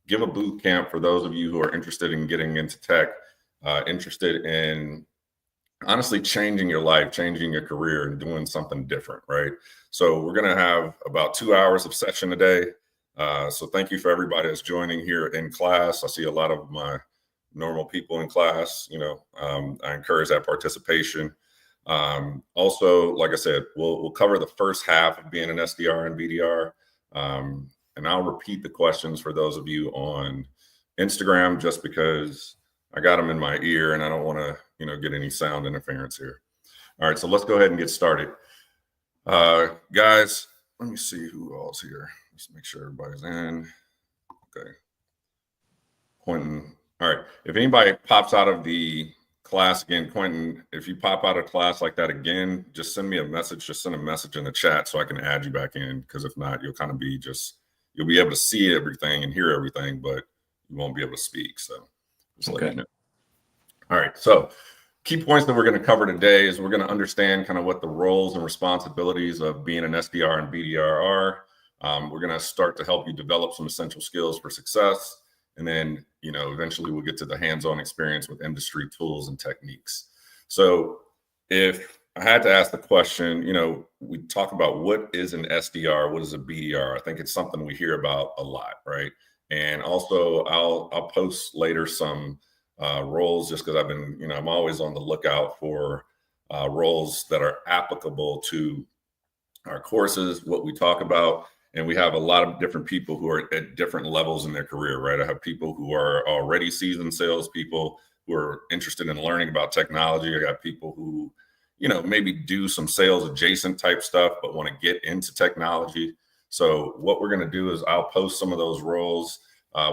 give a boot camp for those of you who are interested in getting into tech, interested in honestly changing your life, changing your career, and doing something different, right? So we're going to have about 2 hours of session a day. So thank you for everybody that's joining here in class. I see a lot of my normal people in class. I encourage that participation. Also, like I said, we'll cover the first half of being an SDR and BDR. And I'll repeat the questions for those of you on Instagram, just because I got them in my ear and I don't want to, get any sound interference here. All right, so let's go ahead and get started. Guys, let me see who all's here. Let's make sure everybody's in. Okay. Quentin. All right. If anybody pops out of the class again, Quentin, if you pop out of class like that again, just send me a message. Just send a message in the chat so I can add you back in. Because if not, you'll kind of be you'll be able to see everything and hear everything, but you won't be able to speak. So just let you know. All right. So key points that we're going to cover today is we're going to understand kind of what the roles and responsibilities of being an SDR and BDR are. We're going to start to help you develop some essential skills for success. And then, eventually we'll get to the hands-on experience with industry tools and techniques. So if I had to ask the question, we talk about what is an SDR, what is a BDR? I think it's something we hear about a lot, right? And also I'll post later some roles, just because I've been, I'm always on the lookout for roles that are applicable to our courses, what we talk about. And we have a lot of different people who are at different levels in their career, right? I have people who are already seasoned salespeople who are interested in learning about technology. I got people who, maybe do some sales adjacent type stuff, but want to get into technology. So what we're going to do is I'll post some of those roles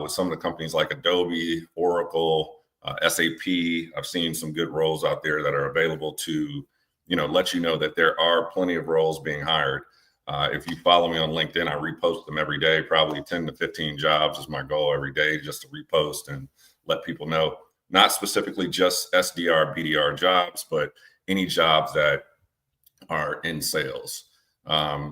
with some of the companies like Adobe, Oracle, SAP. I've seen some good roles out there that are available to, let you know that there are plenty of roles being hired. If you follow me on LinkedIn, I repost them every day. Probably 10 to 15 jobs is my goal every day, just to repost and let people know, not specifically just SDR, BDR jobs, but any jobs that are in sales.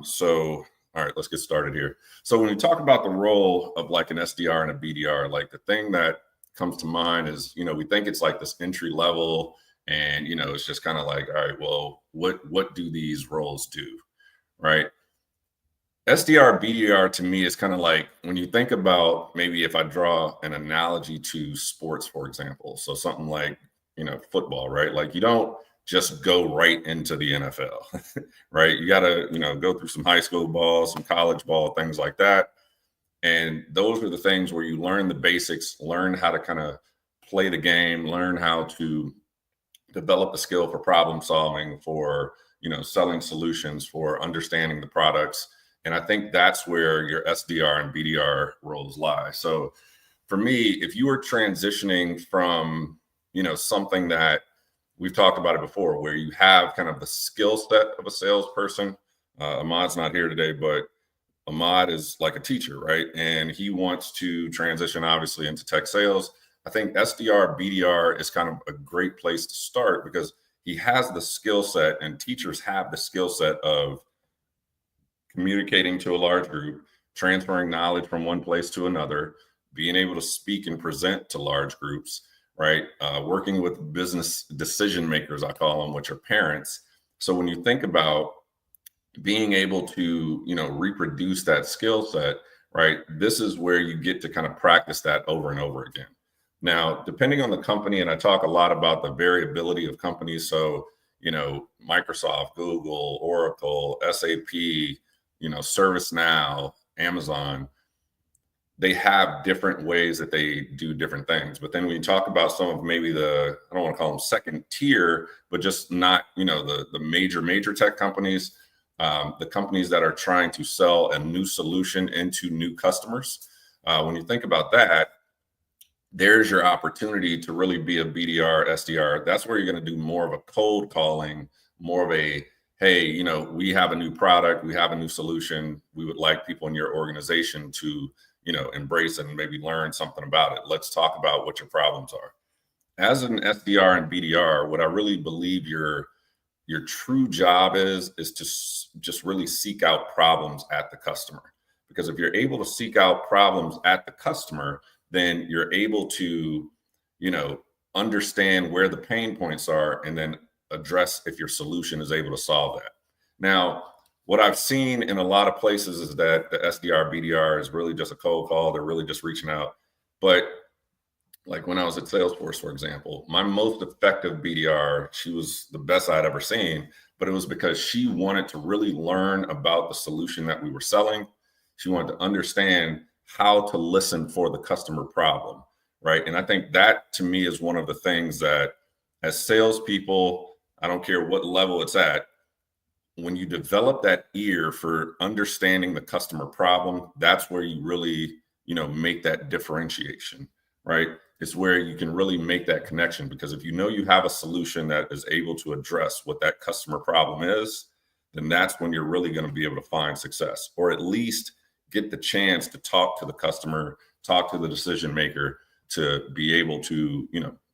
So, all right, let's get started here. So when we talk about the role of like an SDR and a BDR, like the thing that comes to mind is, we think it's like this entry level and, it's just kind of like, all right, well, what do these roles do, right? SDR, BDR to me is kind of like when you think about, maybe if I draw an analogy to sports, for example, so something like, football, right? Like you don't just go right into the NFL, right? You got to, go through some high school ball, some college ball, things like that. And those are the things where you learn the basics, learn how to kind of play the game, learn how to develop a skill for problem solving, for, selling solutions, for understanding the products. And I think that's where your SDR and BDR roles lie. So for me, if you are transitioning from, something that we've talked about it before, where you have kind of the skill set of a salesperson, Ahmad's not here today, but Ahmad is like a teacher, right? And he wants to transition obviously into tech sales. I think SDR, BDR is kind of a great place to start because he has the skill set, and teachers have the skill set of communicating to a large group, transferring knowledge from one place to another, being able to speak and present to large groups, right? Working with business decision makers, I call them, which are parents. So when you think about being able to, reproduce that skill set, right? This is where you get to kind of practice that over and over again. Now, depending on the company, and I talk a lot about the variability of companies. So, Microsoft, Google, Oracle, SAP, ServiceNow, Amazon, they have different ways that they do different things. But then when you talk about some of maybe I don't want to call them second tier, but just not, the major tech companies, the companies that are trying to sell a new solution into new customers. When you think about that, there's your opportunity to really be a BDR, SDR. That's where you're going to do more of a cold calling, more of a, hey, we have a new product, we have a new solution. We would like people in your organization to, embrace and maybe learn something about it. Let's talk about what your problems are. As an SDR and BDR, what I really believe your true job is to just really seek out problems at the customer. Because if you're able to seek out problems at the customer, then you're able to, understand where the pain points are and then address if your solution is able to solve that. Now, what I've seen in a lot of places is that the SDR BDR is really just a cold call. They're really just reaching out. But like when I was at Salesforce, for example, my most effective BDR, she was the best I'd ever seen, but it was because she wanted to really learn about the solution that we were selling. She wanted to understand how to listen for the customer problem, right? And I think that to me is one of the things that as salespeople, I don't care what level it's at, when you develop that ear for understanding the customer problem, that's where you really, make that differentiation, right? It's where you can really make that connection, because if you know you have a solution that is able to address what that customer problem is, then that's when you're really going to be able to find success, or at least get the chance to talk to the customer, talk to the decision maker, to be able to,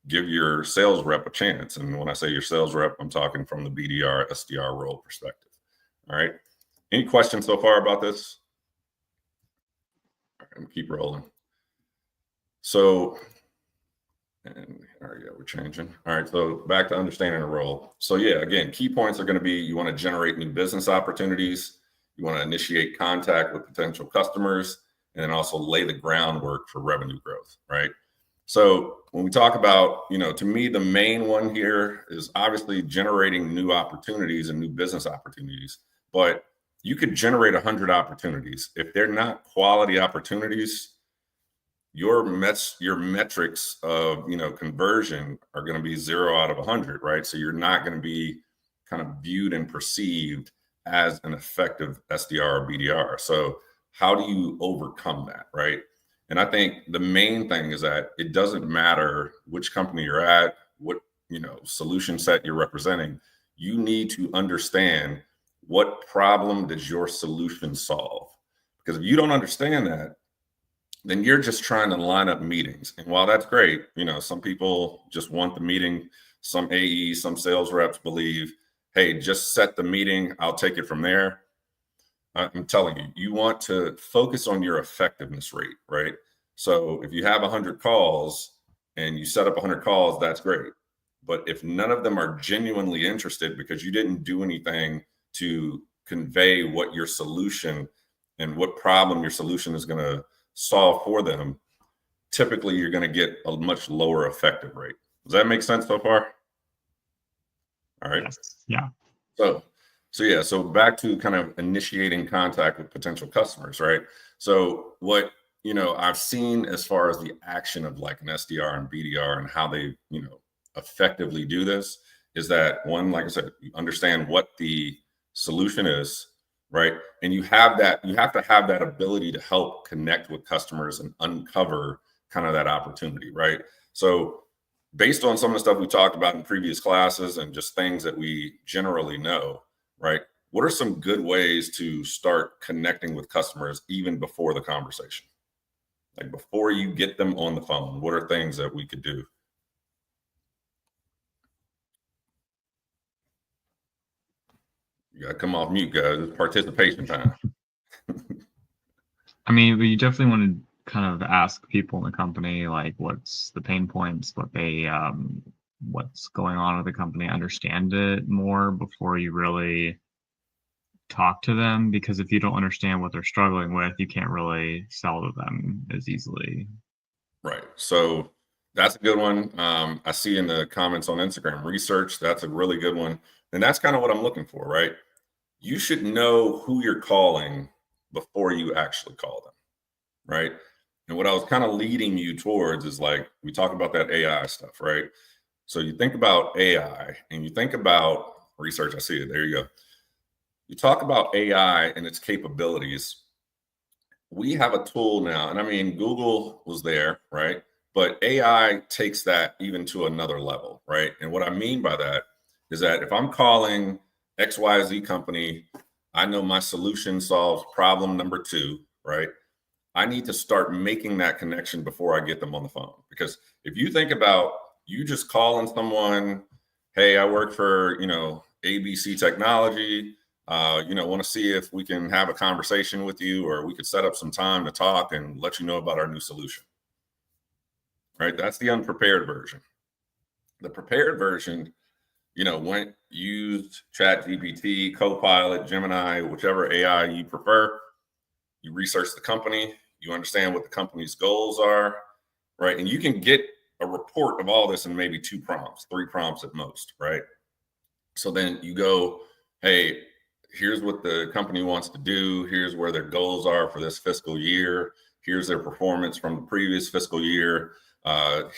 give your sales rep a chance. And when I say your sales rep, I'm talking from the BDR, SDR role perspective. All right. Any questions so far about this? I'm going to keep rolling. So, and all right, yeah, we're changing. All right, so back to understanding the role. So yeah, again, key points are going to be, you want to generate new business opportunities. You want to initiate contact with potential customers, and then also lay the groundwork for revenue growth, right? So when we talk about, to me, the main one here is obviously generating new opportunities and new business opportunities. But you could generate 100 opportunities. If they're not quality opportunities, your metrics of, conversion are going to be 0 out of 100, right? So you're not going to be kind of viewed and perceived as an effective SDR or BDR. So how do you overcome that, right? And I think the main thing is that it doesn't matter which company you're at, what, solution set you're representing. You need to understand, what problem does your solution solve? Because if you don't understand that, then you're just trying to line up meetings. And while that's great, some people just want the meeting. Some AEs, some sales reps believe, hey, just set the meeting, I'll take it from there. I'm telling you, you want to focus on your effectiveness rate, right? So if you have 100 calls and you set up 100 calls, that's great. But if none of them are genuinely interested because you didn't do anything to convey what your solution and what problem your solution is going to solve for them, typically you're going to get a much lower effective rate. Does that make sense so far? All right. Yes. Yeah. So back to kind of initiating contact with potential customers, right? So what, I've seen as far as the action of like an SDR and BDR and how they, effectively do this is that, one, like I said, you understand what the solution is, right? And you have to have that ability to help connect with customers and uncover kind of that opportunity, right? So based on some of the stuff we talked about in previous classes and just things that we generally know, right? What are some good ways to start connecting with customers even before the conversation? Like before you get them on the phone, what are things that we could do? You gotta come off mute, guys. It's participation time. I mean, you definitely want to kind of ask people in the company, like, what's the pain points, what's going on with the company, understand it more before you really talk to them, because if you don't understand what they're struggling with, you can't really sell to them as easily. Right. So that's a good one. I see in the comments on Instagram, research, that's a really good one. And that's kind of what I'm looking for, right? You should know who you're calling before you actually call them, right? And what I was kind of leading you towards is, like, we talk about that AI stuff, right? So you think about AI and you think about research. I see it. There you go. You talk about AI and its capabilities. We have a tool now, and I mean, Google was there, right? But AI takes that even to another level, right? And what I mean by that is that if I'm calling XYZ company, I know my solution solves problem number 2, right? I need to start making that connection before I get them on the phone. Because if you think about you just calling someone, hey, I work for, ABC Technology, Want to see if we can have a conversation with you, or we could set up some time to talk and let you know about our new solution. Right? That's the unprepared version. The prepared version, went used ChatGPT, Copilot, Gemini, whichever AI you prefer. You research the company, you understand what the company's goals are, right? And you can get a report of all this in maybe 2 prompts, 3 prompts at most, right? So then you go, hey, here's what the company wants to do. Here's where their goals are for this fiscal year. Here's their performance from the previous fiscal year.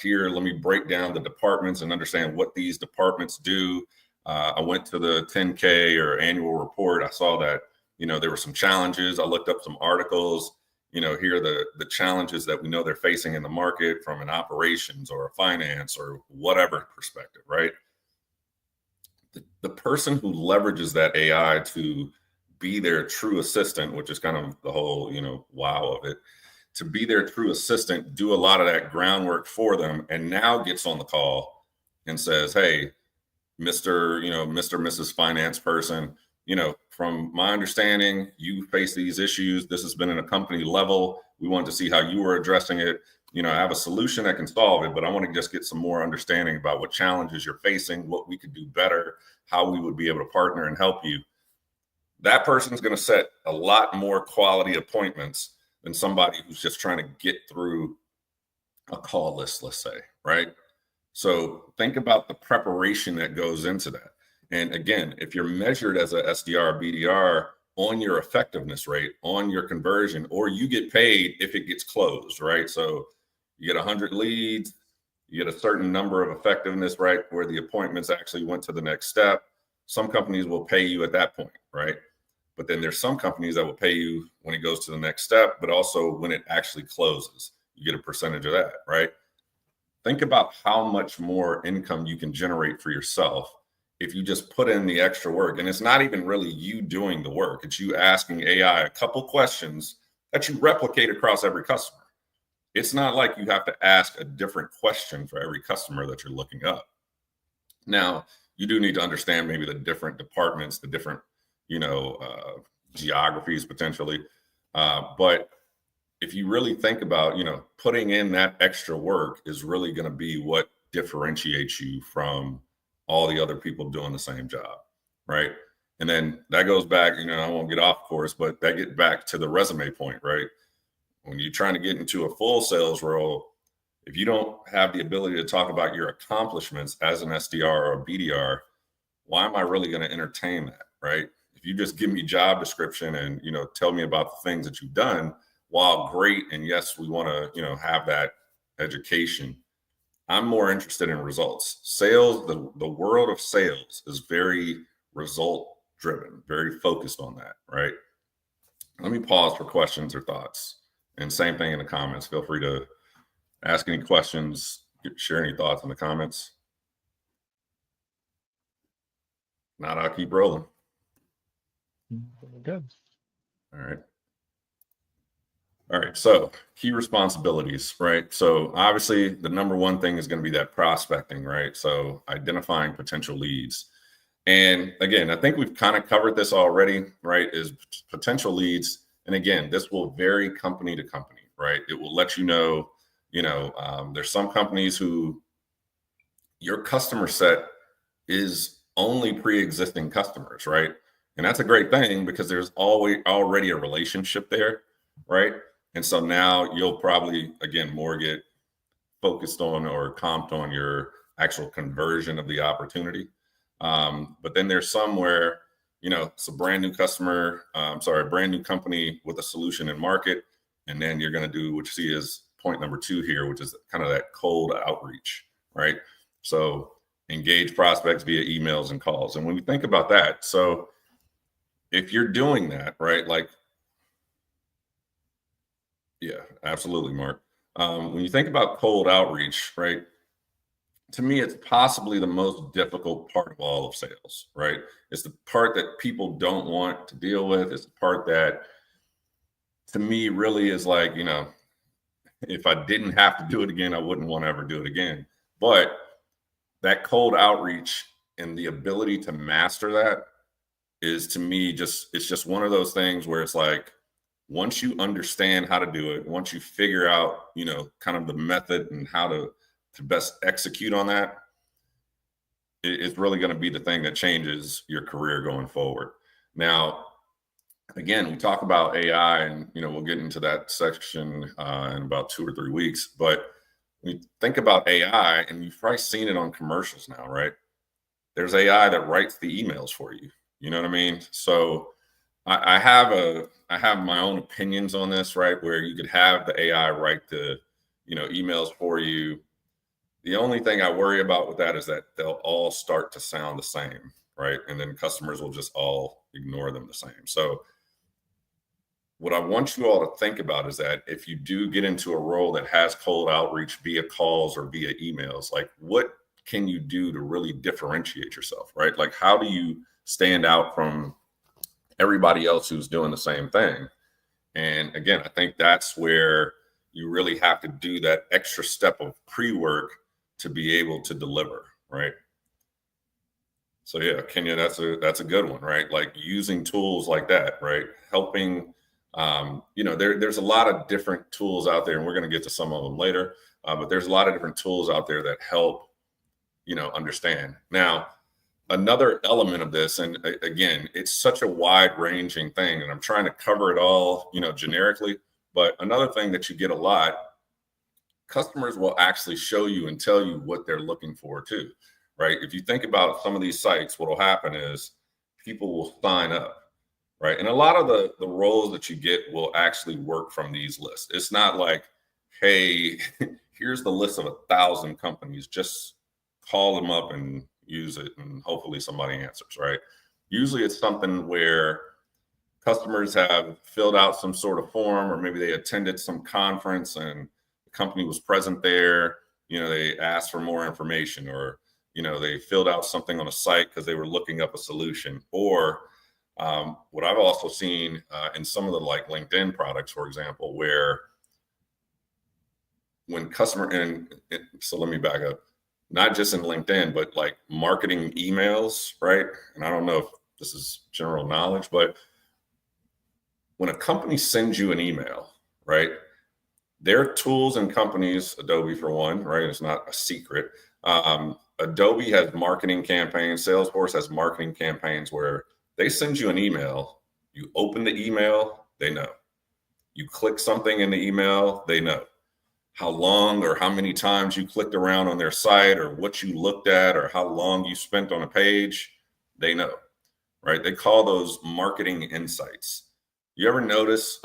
Here, let me break down the departments and understand what these departments do. I went to the 10K or annual report. I saw that, there were some challenges. I looked up some articles. Here are the challenges that we know they're facing in the market from an operations or a finance or whatever perspective, right? The person who leverages that AI to be their true assistant, which is kind of the whole, wow of it, to be their true assistant, do a lot of that groundwork for them, and now gets on the call and says, hey, Mr. Mrs. Finance person, from my understanding, you face these issues. This has been in a company level. We wanted to see how you were addressing it. I have a solution that can solve it, but I want to just get some more understanding about what challenges you're facing, what we could do better, how we would be able to partner and help you. That person's going to set a lot more quality appointments than somebody who's just trying to get through a call list, let's say, right? So think about the preparation that goes into that. And again, if you're measured as a SDR, BDR on your effectiveness rate, on your conversion, or you get paid if it gets closed, right? So you get 100 leads, you get a certain number of effectiveness, right? Where the appointments actually went to the next step. Some companies will pay you at that point, right? But then there's some companies that will pay you when it goes to the next step, but also when it actually closes, you get a percentage of that, right? Think about how much more income you can generate for yourself if you just put in the extra work. And it's not even really you doing the work. It's you asking AI a couple questions that you replicate across every customer. It's not like you have to ask a different question for every customer that you're looking up. Now, you do need to understand maybe the different departments, the different, geographies potentially. But if you really think about, putting in that extra work is really going to be what differentiates you from all the other people doing the same job, right? And then that goes back, I won't get off course, but that get back to the resume point, right? When you're trying to get into a full sales role, if you don't have the ability to talk about your accomplishments as an SDR or a BDR, why am I really going to entertain that, right? If you just give me job description and, tell me about the things that you've done, while great, and yes, we want to, have that education, I'm more interested in results. Sales, the world of sales is very result driven, very focused on that, right? Let me pause for questions or thoughts. And same thing in the comments. Feel free to ask any questions, share any thoughts in the comments. Not, I'll keep rolling. Good. All right. So key responsibilities, right? So obviously the number one thing is going to be that prospecting, right? So identifying potential leads. And again, I think we've kind of covered this already, right? Is potential leads. And again, this will vary company to company, right? It will let you know, there's some companies who your customer set is only pre-existing customers, right? And that's a great thing because there's already a relationship there, right? And so now you'll probably, again, more get focused on or comped on your actual conversion of the opportunity. But then there's some where, it's a brand new customer, brand new company with a solution in market. And then you're going to do what you see as point number 2 here, which is kind of that cold outreach, right? So engage prospects via emails and calls. And when you think about that, so if you're doing that, right, like, yeah, absolutely, Mark. When you think about cold outreach, right, to me, it's possibly the most difficult part of all of sales, right? It's the part that people don't want to deal with. It's the part that, to me, really is like, if I didn't have to do it again, I wouldn't want to ever do it again. But that cold outreach and the ability to master that is, to me, it's just one of those things where it's like, once you understand how to do it, once you figure out, kind of the method and how to best execute on that, it's really going to be the thing that changes your career going forward. Now, again, we talk about AI, and we'll get into that section in about 2 or 3 weeks. But when you think about AI, and you've probably seen it on commercials now, right? There's AI that writes the emails for you. You know what I mean? So I have my own opinions on this, right? Where you could have the AI write the emails for you. The only thing I worry about with that is that they'll all start to sound the same, right? And then customers will just all ignore them the same. So what I want you all to think about is that if you do get into a role that has cold outreach via calls or via emails, like, what can you do to really differentiate yourself, right? Like, how do you stand out from everybody else who's doing the same thing? And again, I think that's where you really have to do that extra step of pre-work to be able to deliver, right? So yeah, Kenya, that's a good one, right? Like, using tools like that, right? Helping, there's a lot of different tools out there, and we're going to get to some of them later. But there's a lot of different tools out there that help, understand. Now, another element of this, and again, it's such a wide ranging thing, and I'm trying to cover it all, generically. But another thing that you get a lot, customers will actually show you and tell you what they're looking for too, right? If you think about some of these sites, what will happen is people will sign up, right? And a lot of the roles that you get will actually work from these lists. It's not like, hey, here's the list of 1,000 companies, just call them up and use it, and hopefully somebody answers, right? Usually it's something where customers have filled out some sort of form, or maybe they attended some conference and the company was present there. They asked for more information, or they filled out something on a site because they were looking up a solution. Or what I've also seen in some of the like LinkedIn products, for example, where when so let me back up, not just in LinkedIn, but like marketing emails, right? And I don't know if this is general knowledge, but when a company sends you an email, right, their tools and companies, Adobe for one, right? It's not a secret. Adobe has marketing campaigns. Salesforce has marketing campaigns where they send you an email. You open the email, they know. You click something in the email, they know. How long or how many times you clicked around on their site, or what you looked at, or how long you spent on a page, they know, right? They call those marketing insights. You ever notice,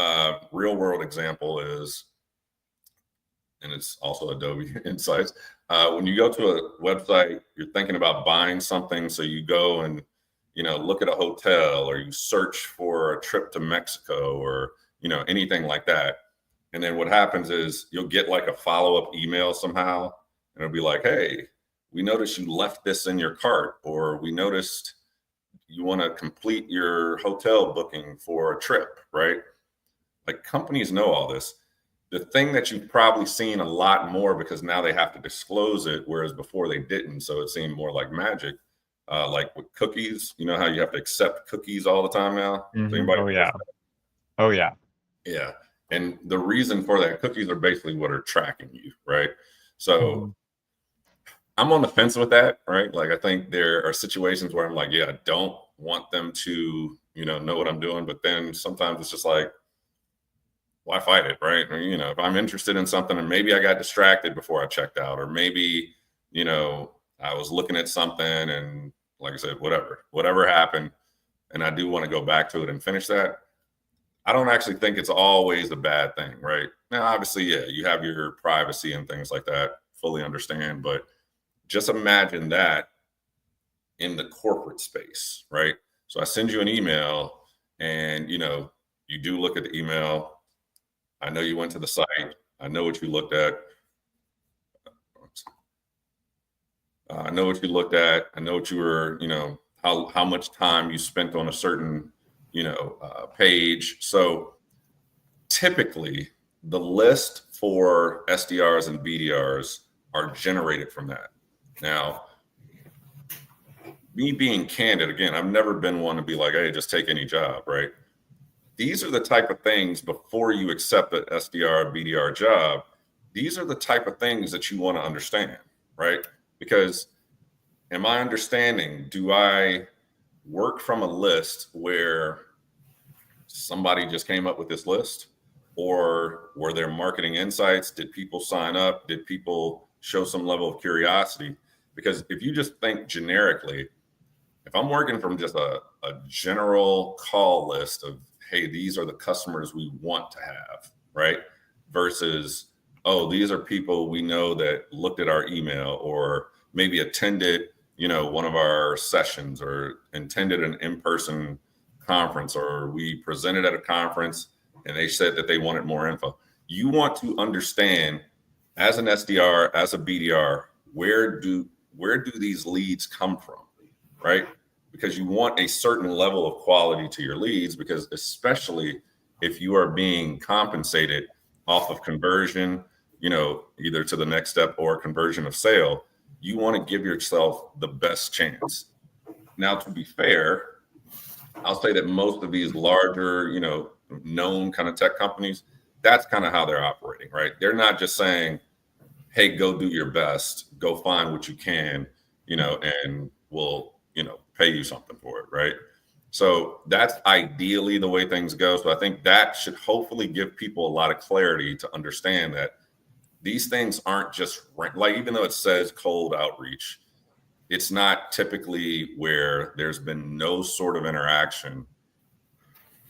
real world example is, and it's also Adobe Insights. When you go to a website, you're thinking about buying something. So you go and, look at a hotel, or you search for a trip to Mexico, or, anything like that. And then what happens is you'll get like a follow-up email somehow, and it'll be like, hey, we noticed you left this in your cart, or we noticed you want to complete your hotel booking for a trip, right? Like, companies know all this. The thing that you've probably seen a lot more, because now they have to disclose it, whereas before they didn't. So it seemed more like magic, like with cookies. You know how you have to accept cookies all the time now? Mm-hmm. Anybody Oh yeah. Oh yeah. Yeah. And the reason for that, cookies are basically what are tracking you, right? So I'm on the fence with that, right? Like, I think there are situations where I'm like, yeah, I don't want them to, know what I'm doing. But then sometimes it's just like, why fight it, right? Or, if I'm interested in something and maybe I got distracted before I checked out, or maybe, I was looking at something and, like I said, whatever happened, and I do want to go back to it and finish that, I don't actually think it's always a bad thing, right? Now, obviously, yeah, you have your privacy and things like that, fully understand, but just imagine that in the corporate space, right? So I send you an email, and, you do look at the email. I know you went to the site. I know what you looked at. I know what you looked at. I know what you were, how much time you spent on a certain, page. So typically the list for SDRs and BDRs are generated from that. Now, me being candid, again, I've never been one to be like, hey, just take any job, right? These are the type of things before you accept an SDR, BDR job. These are the type of things that you want to understand, right? Because am I understanding, do I work from a list where somebody just came up with this list? Or were there marketing insights? Did people sign up? Did people show some level of curiosity? Because if you just think generically, if I'm working from just a general call list of, hey, these are the customers we want to have, right? Versus, oh, these are people we know that looked at our email or maybe attended, one of our sessions or attended an in-person conference, or we presented at a conference and they said that they wanted more info. You want to understand as an SDR, as a BDR, where do these leads come from, right? Because you want a certain level of quality to your leads, because especially if you are being compensated off of conversion, either to the next step or conversion of sale, you want to give yourself the best chance. Now, to be fair, I'll say that most of these larger, known kind of tech companies, that's kind of how they're operating, right? They're not just saying, hey, go do your best, go find what you can, and we'll, pay you something for it, right? So that's ideally the way things go. So I think that should hopefully give people a lot of clarity to understand that these things aren't just like, even though it says cold outreach, it's not typically where there's been no sort of interaction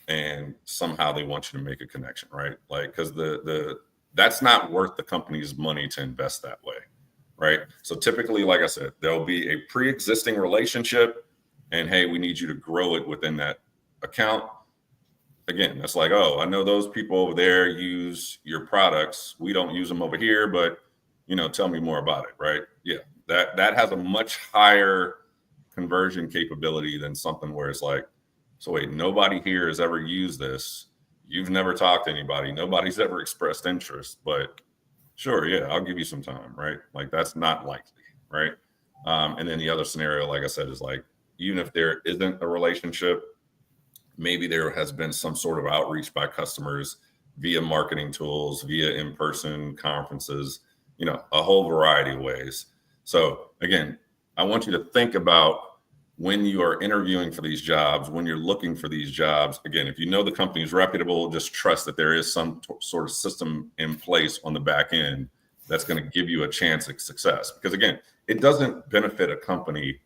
and somehow they want you to make a connection, right? Like, because that's not worth the company's money to invest that way, right? So typically, like I said, there'll be a pre-existing relationship and, hey, we need you to grow it within that account. Again, that's like, oh, I know those people over there use your products. We don't use them over here, but, tell me more about it, right? Yeah, that has a much higher conversion capability than something where it's like, so wait, nobody here has ever used this. You've never talked to anybody. Nobody's ever expressed interest, but sure, yeah, I'll give you some time, right? Like, that's not likely, right? And then the other scenario, like I said, is like, even if there isn't a relationship, maybe there has been some sort of outreach by customers via marketing tools, via in-person conferences, a whole variety of ways. So again, I want you to think about when you are interviewing for these jobs, when you're looking for these jobs. Again, if you know the company is reputable, just trust that there is some sort of system in place on the back end that's going to give you a chance at success. Because again, it doesn't benefit a company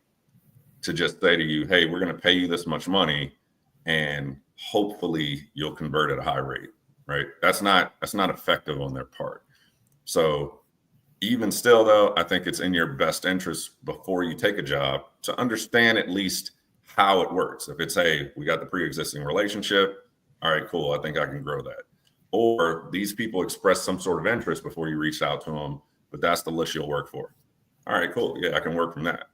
to just say to you, hey, we're going to pay you this much money and hopefully you'll convert at a high rate, right? That's not effective on their part. So even still, though, I think it's in your best interest before you take a job to understand at least how it works. If it's, hey, we got the pre-existing relationship, all right, cool, I think I can grow that. Or these people express some sort of interest before you reach out to them, but that's the list you'll work for. All right, cool, yeah, I can work from that.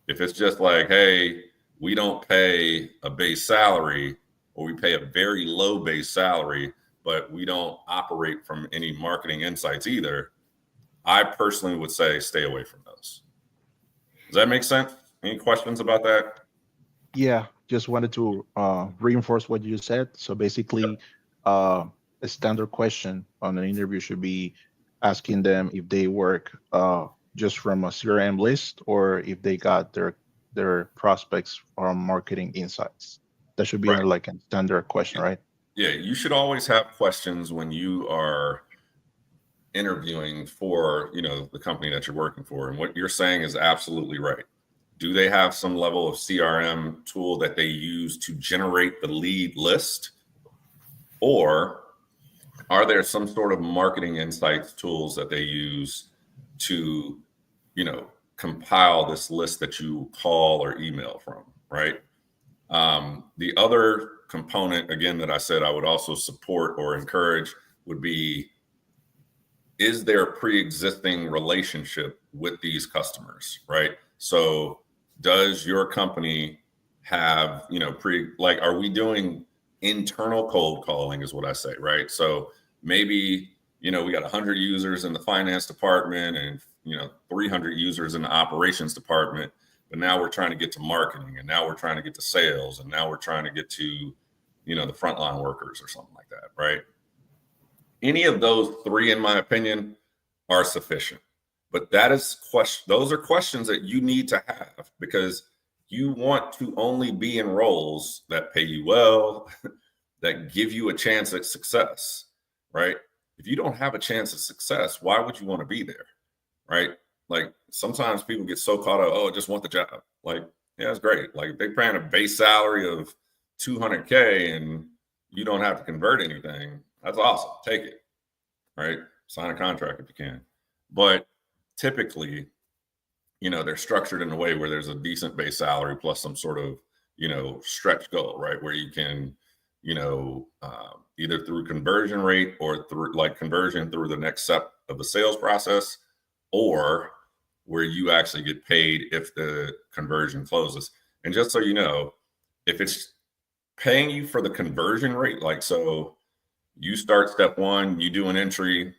If it's just like, hey, we don't pay a base salary, or we pay a very low base salary, but we don't operate from any marketing insights either, I personally would say stay away from those. Does that make sense? Any questions about that? Yeah, just wanted to reinforce what you said. So basically, a standard question on an interview should be asking them if they work just from a CRM list or if they got their prospects from marketing insights. That should be like a standard question, right? Yeah, you should always have questions when you are interviewing for, the company that you're working for. And what you're saying is absolutely right. Do they have some level of CRM tool that they use to generate the lead list? Or are there some sort of marketing insights tools that they use to, compile this list that you call or email from, right? The other component, again, that I said I would also support or encourage would be, is there a pre-existing relationship with these customers, right? So does your company have, are we doing internal cold calling is what I say, right? So maybe, we got 100 users in the finance department and, 300 users in the operations department, but now we're trying to get to marketing, and now we're trying to get to sales, and now we're trying to get to, the frontline workers or something like that, right? Any of those three, in my opinion, are sufficient. But those are questions that you need to have, because you want to only be in roles that pay you well, that give you a chance at success, right? If you don't have a chance at success, why would you want to be there, right? Like, sometimes people get so caught up, oh, I just want the job. Like, yeah, it's great. Like, if they're paying a base salary of $200K and you don't have to convert anything, that's awesome. Take it, right? Sign a contract if you can. But typically, they're structured in a way where there's a decent base salary plus some sort of, stretch goal, right? Where you can, either through conversion rate or through conversion through the next step of the sales process, or where you actually get paid if the conversion closes. And just so you know, if it's paying you for the conversion rate, so you start step one, you do an entry,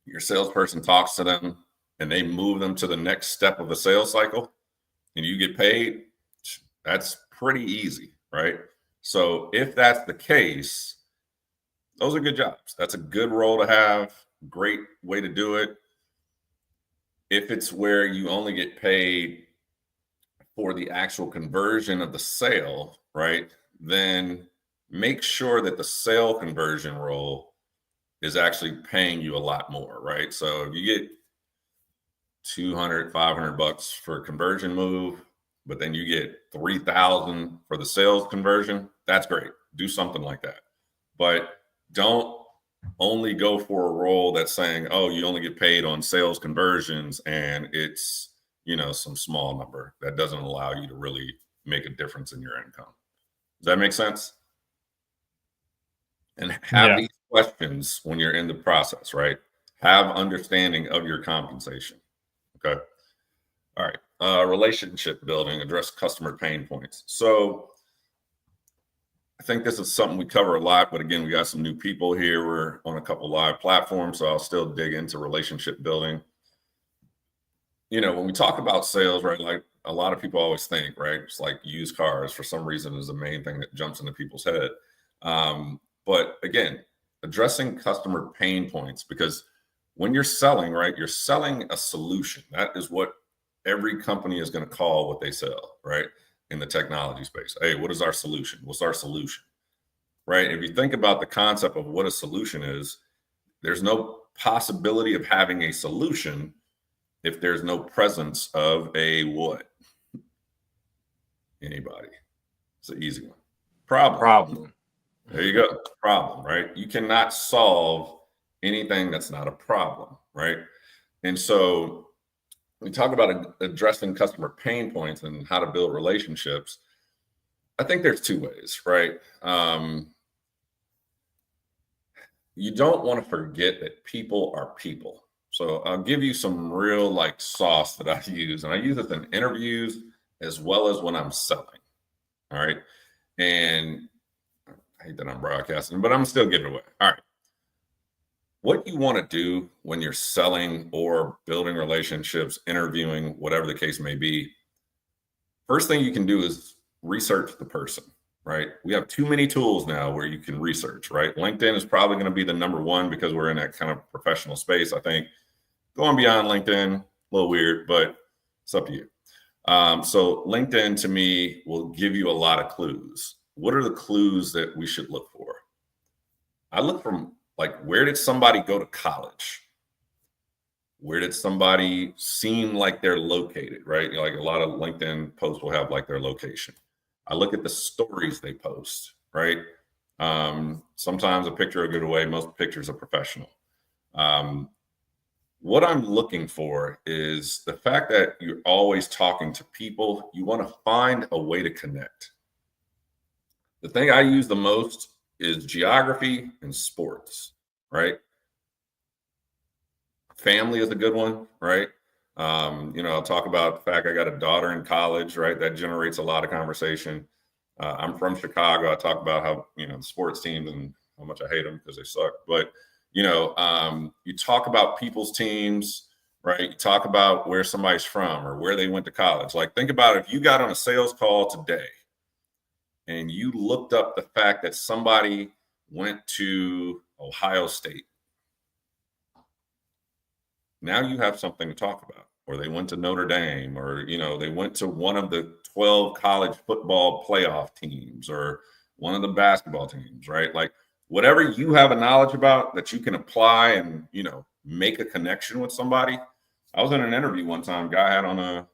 your salesperson talks to them, and they move them to the next step of the sales cycle, and you get paid, that's pretty easy, right? So if that's the case, those are good jobs. That's a good role to have, great way to do it. If it's where you only get paid for the actual conversion of the sale, right, then make sure that the sale conversion role is actually paying you a lot more, right? So if you get $200, $500 for a conversion move, but then you get $3,000 for the sales conversion, that's great. Do something like that. But don't only go for a role that's saying, oh, you only get paid on sales conversions, and it's, some small number that doesn't allow you to really make a difference in your income. Does that make sense? And have these questions when you're in the process, right? Have understanding of your compensation. Okay. All right. Relationship building, address customer pain points. So I think this is something we cover a lot, but again, we got some new people here. We're on a couple live platforms, so I'll still dig into relationship building. When we talk about sales, right, like a lot of people always think, right, it's like used cars for some reason is the main thing that jumps into people's head. But again, addressing customer pain points, because when you're selling, right, you're selling a solution. That is what every company is going to call what they sell, right, in the technology space. Hey, what is our solution? What's our solution, right? If you think about the concept of what a solution is, there's no possibility of having a solution if there's no presence of a what? Anybody? It's an easy one. Problem. There you go. Problem, right? You cannot solve anything that's not a problem, right? And so we talk about addressing customer pain points and how to build relationships. I think there's two ways, right? You don't want to forget that people are people. So I'll give you some real sauce that I use, and I use it in interviews as well as when I'm selling. All right. And I hate that I'm broadcasting, but I'm still giving it away. All right. What you want to do when you're selling or building relationships, interviewing, whatever the case may be, first thing you can do is research the person, right? We have too many tools now where you can research, right? LinkedIn is probably going to be the number one because we're in that kind of professional space. I think going beyond LinkedIn, a little weird, but it's up to you. So LinkedIn to me will give you a lot of clues. What are the clues that we should look for? I look from where did somebody go to college? Where did somebody seem like they're located, right? A lot of LinkedIn posts will have their location. I look at the stories they post, right? Sometimes a picture will get away. Most pictures are professional. What I'm looking for is the fact that you're always talking to people. You want to find a way to connect. The thing I use the most is geography and sports, right? Family is a good one, right? I'll talk about the fact I got a daughter in college, right? That generates a lot of conversation. I'm from Chicago. I talk about how, the sports teams and how much I hate them because they suck. But, you talk about people's teams, right? You talk about where somebody's from or where they went to college. Like, think about if you got on a sales call today and you looked up the fact that somebody went to Ohio State. Now you have something to talk about. Or they went to Notre Dame, or, you know, they went to one of the 12 college football playoff teams or one of the basketball teams, right? Like, whatever you have a knowledge about that you can apply and, you know, make a connection with somebody. I was in an interview one time, guy had on a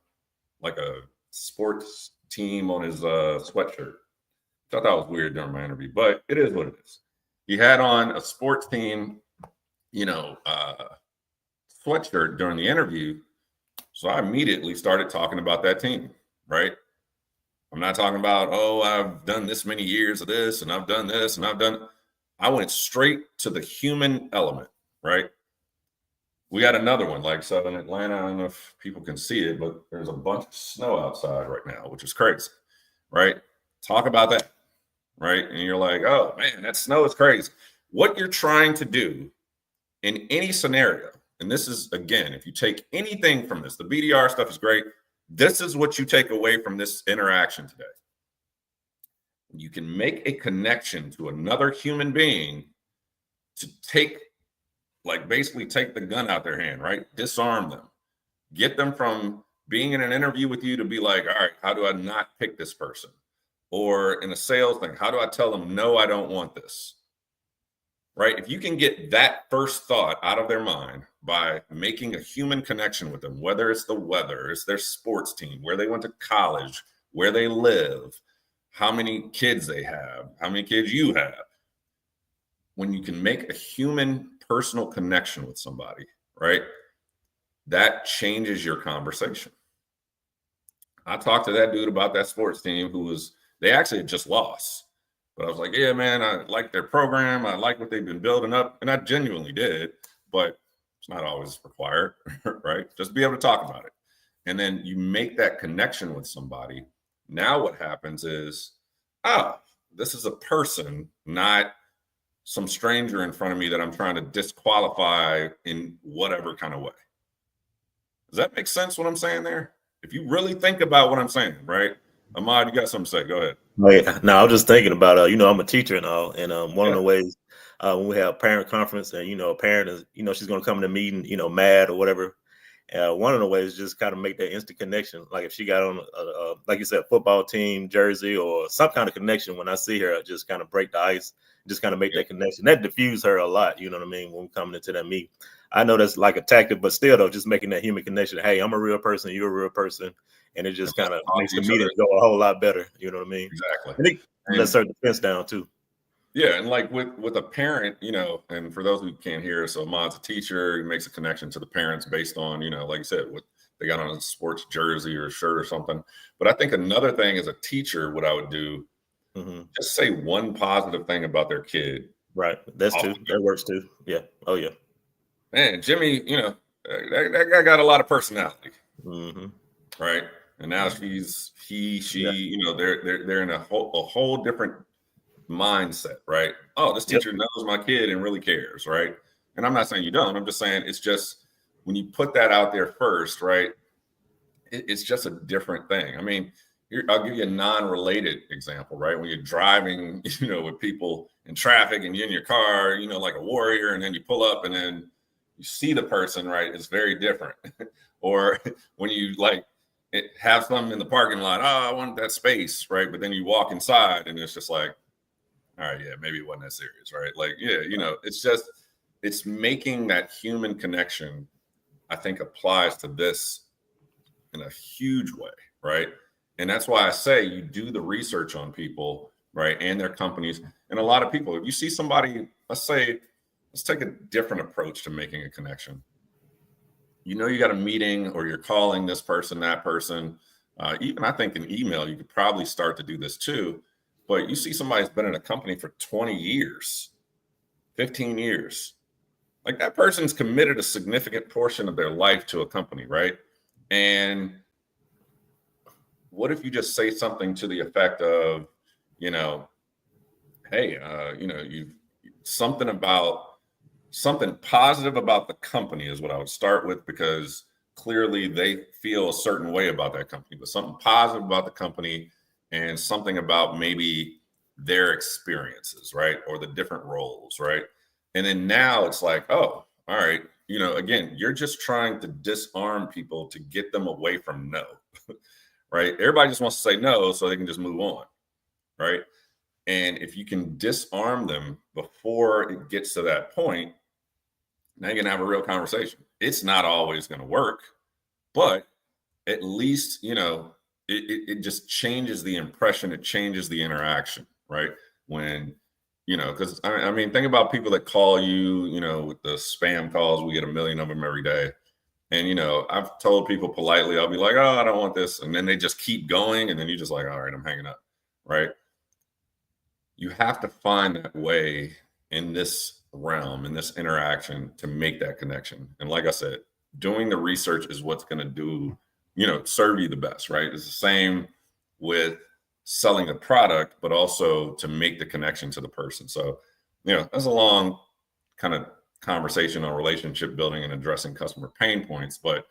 sports team on his sweatshirt. Thought that was weird during my interview, but it is what it is. He had on a sports team, you know, sweatshirt during the interview. So I immediately started talking about that team, right? I'm not talking about, oh, I've done this many years of this and I've done this and I've done. I went straight to the human element, right? We got another one, like, so in Atlanta, I don't know if people can see it, but there's a bunch of snow outside right now, which is crazy, right? Talk about that, right? And you're like, oh man, that snow is crazy. What you're trying to do in any scenario, and this is, again, if you take anything from this, the BDR stuff is great. This is what you take away from this interaction today. You can make a connection to another human being to take, like, basically take the gun out their hand, right? Disarm them. Get them from being in an interview with you to be like, all right, how do I not pick this person? Or in a sales thing, how do I tell them, no, I don't want this? Right? If you can get that first thought out of their mind by making a human connection with them, whether it's the weather, it's their sports team, where they went to college, where they live, how many kids they have, how many kids you have. When you can make a human personal connection with somebody, right? That changes your conversation. I talked to that dude about that sports team they actually had just lost. But I was like, yeah, man, I like their program. I like what they've been building up. And I genuinely did, but it's not always required, right? Just be able to talk about it. And then you make that connection with somebody. Now what happens is, this is a person, not some stranger in front of me that I'm trying to disqualify in whatever kind of way. Does that make sense what I'm saying there? If you really think about what I'm saying, right? Ahmad, you got something to say. Go ahead. Oh, yeah. No, I was just thinking about, you know, I'm a teacher and all. And one of the ways when we have parent conference and, you know, a parent is, you know, she's going to come to the meeting, you know, mad or whatever. One of the ways is just kind of make that instant connection. Like if she got on, like you said, football team jersey or some kind of connection, when I see her, I just kind of break the ice, just kind of make that connection. That diffuse her a lot. You know what I mean? When we're coming into that meet, I know that's like a tactic, but still though, just making that human connection. Hey, I'm a real person. You're a real person. And it just kind of makes the meeting go a whole lot better. You know what I mean? Exactly. And it lets her defense down too. Yeah, and like with a parent, you know, and for those who can't hear, so Ahmad's a teacher, he makes a connection to the parents based on, you know, like you said, what they got on a sports jersey or shirt or something. But I think another thing as a teacher, what I would do, just say one positive thing about their kid. Right. That's too. That works too. Yeah. Oh yeah. Man, Jimmy, you know, that guy got a lot of personality. Right. And now she, you know, they're in a whole different mindset, right? Oh, this teacher knows my kid and really cares, right? And I'm not saying you don't. I'm just saying it's just when you put that out there first, right? It's just a different thing. I mean, I'll give you a non-related example, right? When you're driving, you know, with people in traffic and you're in your car, you know, like a warrior, and then you pull up and then you see the person, right? It's very different. Or when you have something in the parking lot, I want that space, right? But then you walk inside and it's just like, all right, yeah, maybe it wasn't that serious, right? Like, yeah, you know, it's making that human connection, I think, applies to this in a huge way, right? And that's why I say you do the research on people, right, and their companies. And a lot of people, if you see somebody, let's take a different approach to making a connection. You know, you got a meeting or you're calling this person, that person. Even I think in email, you could probably start to do this too. But you see somebody's been in a company for 20 years, 15 years. Like that person's committed a significant portion of their life to a company, right? And what if you just say something to the effect of, you know, hey, you know, something about something positive about the company is what I would start with, because clearly they feel a certain way about that company, but something positive about the company and something about maybe their experiences, right? Or the different roles, right? And then now it's like, oh, all right, you know, again, you're just trying to disarm people to get them away from no, right? Everybody just wants to say no so they can just move on, right? And if you can disarm them before it gets to that point, now you can have a real conversation. It's not always going to work, but at least, you know, it just changes the impression. It changes the interaction, right? When, you know, because I mean, think about people that call you, you know, with the spam calls. We get a million of them every day. And, you know, I've told people politely, I'll be like, oh, I don't want this. And then they just keep going. And then you're just like, all right, I'm hanging up, right? You have to find that way in this realm, in this interaction, to make that connection. And like I said, doing the research is what's going to do, you know, serve you the best, right? It's the same with selling a product, but also to make the connection to the person. So, you know, that's a long kind of conversation on relationship building and addressing customer pain points. But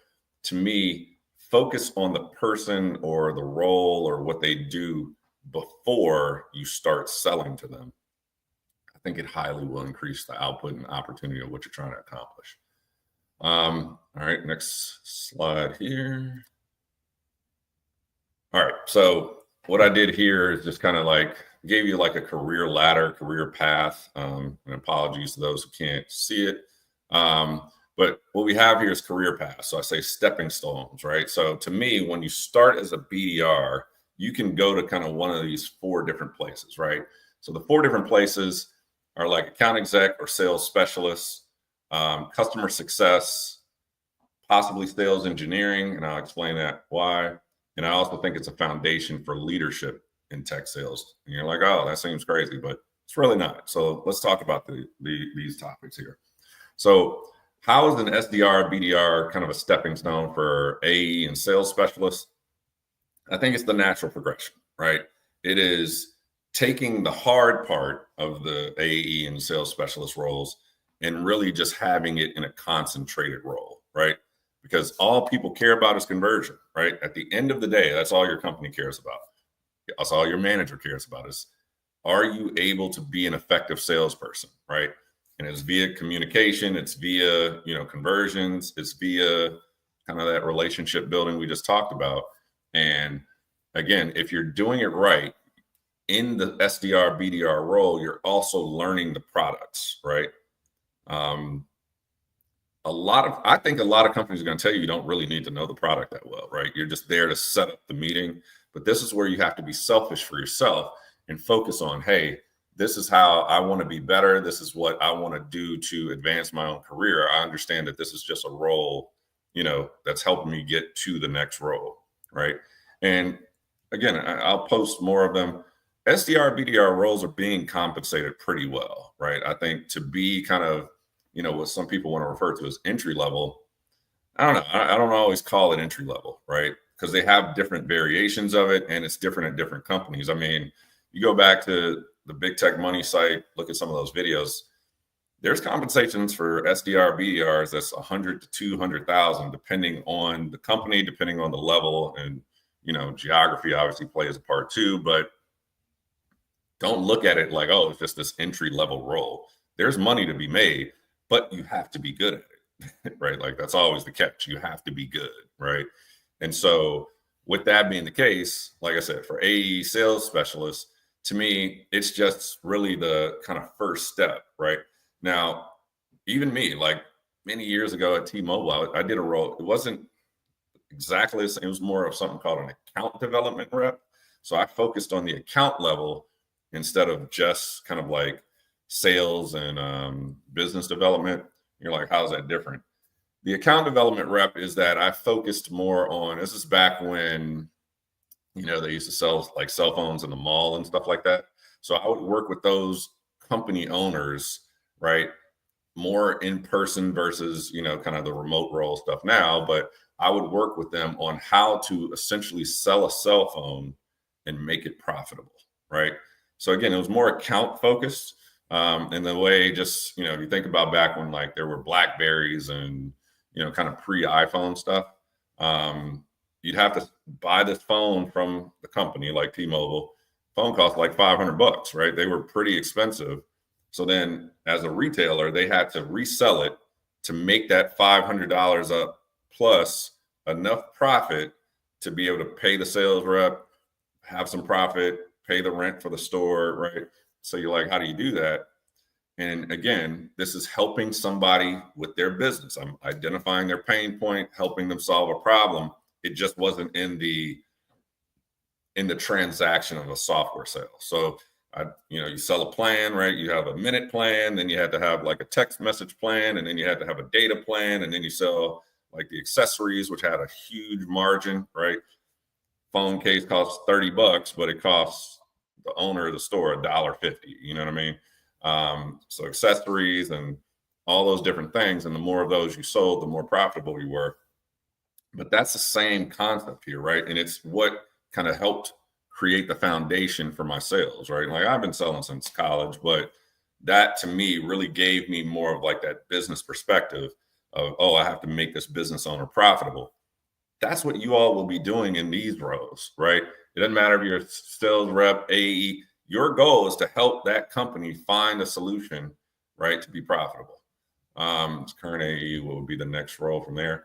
to me, focus on the person or the role or what they do before you start selling to them. I think it highly will increase the output and opportunity of what you're trying to accomplish. All right, next slide here. All right, so what I did here is just kind of like gave you like a career ladder, career path, and apologies to those who can't see it. But what we have here is career path. So I say stepping stones, right? So to me, when you start as a BDR, you can go to kind of one of these 4 different places, right? So the 4 different places are like account exec or sales specialists, customer success, possibly sales engineering, and I'll explain that why. And I also think it's a foundation for leadership in tech sales. And you're like, oh, that seems crazy, but it's really not. So let's talk about these topics here. So how is an SDR BDR kind of a stepping stone for AE and sales specialists? I think it's the natural progression, right? It is taking the hard part of the AE and sales specialist roles and really just having it in a concentrated role, right? Because all people care about is conversion, right? At the end of the day, that's all your company cares about. That's all your manager cares about is, are you able to be an effective salesperson, right? And it's via communication, it's via, you know, conversions, it's via kind of that relationship building we just talked about. And again, if you're doing it right in the SDR BDR role, you're also learning the products, right? I think a lot of companies are going to tell you don't really need to know the product that well, right? You're just there to set up the meeting. But this is where you have to be selfish for yourself and focus on, hey, this is how I want to be better. This is what I want to do to advance my own career. I understand that this is just a role, you know, that's helping me get to the next role, right? And again, I'll post more of them. SDR, BDR roles are being compensated pretty well, right? I think to be kind of, you know, what some people want to refer to as entry level, I don't know. I don't always call it entry level, right? Because they have different variations of it and it's different at different companies. I mean, you go back to the Big Tech Money site, look at some of those videos. There's compensations for SDR, BDRs that's 100 to 200,000, depending on the company, depending on the level, and you know, geography obviously plays a part too. But don't look at it like, oh, it's just this entry level role. There's money to be made, but you have to be good at it, right? Like that's always the catch. You have to be good, right? And so with that being the case, like I said, for AE sales specialists, to me, it's just really the kind of first step, right? Now, even me, like many years ago at T-Mobile, I did a role. It wasn't exactly the same. It was more of something called an account development rep. So I focused on the account level instead of just kind of like sales and business development. You're like, how's that different? The account development rep is that I focused more on, this is back when, you know, they used to sell like cell phones in the mall and stuff like that. So I would work with those company owners, right? More in person versus, you know, kind of the remote role stuff now. But I would work with them on how to essentially sell a cell phone and make it profitable, right? So again, it was more account focused. And the way just, if you think about back when like there were Blackberries and, kind of pre-iPhone stuff, you'd have to buy this phone from the company like T-Mobile. Phone cost like $500, right? They were pretty expensive. So then as a retailer, they had to resell it to make that $500 up plus enough profit to be able to pay the sales rep, have some profit, pay the rent for the store, right? So you're like, how do you do that? And again, this is helping somebody with their business. I'm identifying their pain point, helping them solve a problem. It just wasn't in the transaction of a software sale. So you sell a plan, right? You have a minute plan, then you had to have like a text message plan, and then you had to have a data plan, and then you sell like the accessories, which had a huge margin, right? Phone case costs $30, but it costs the owner of the store $1.50. You know what I mean? So accessories and all those different things, and the more of those you sold, the more profitable you were. But that's the same concept here, right? And it's what kind of helped create the foundation for my sales, right? Like I've been selling since college, but that to me really gave me more of like that business perspective of, oh, I have to make this business owner profitable. That's what you all will be doing in these roles, right? It doesn't matter if you're a sales rep, AE, your goal is to help that company find a solution, right, to be profitable. Current AE, what would be the next role from there?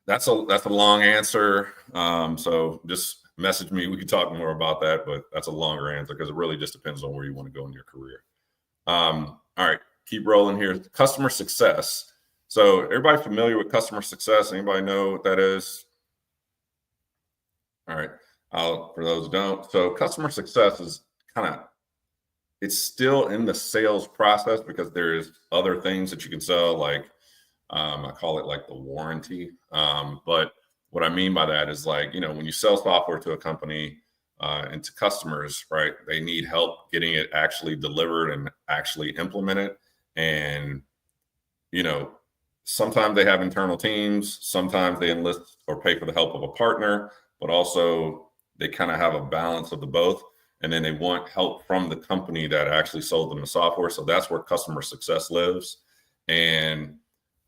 That's a long answer. So just message me. We can talk more about that, but that's a longer answer because it really just depends on where you want to go in your career. All right, keep rolling here. Customer success. So everybody familiar with customer success? Anybody know what that is? All right. For those who don't. So customer success is it's still in the sales process because there's other things that you can sell, like I call it like the warranty. But what I mean by that is like, when you sell software to a company and to customers, right, they need help getting it actually delivered and actually implemented. And, sometimes they have internal teams, sometimes they enlist or pay for the help of a partner, but also they kind of have a balance of the both. And then they want help from the company that actually sold them the software. So that's where customer success lives. And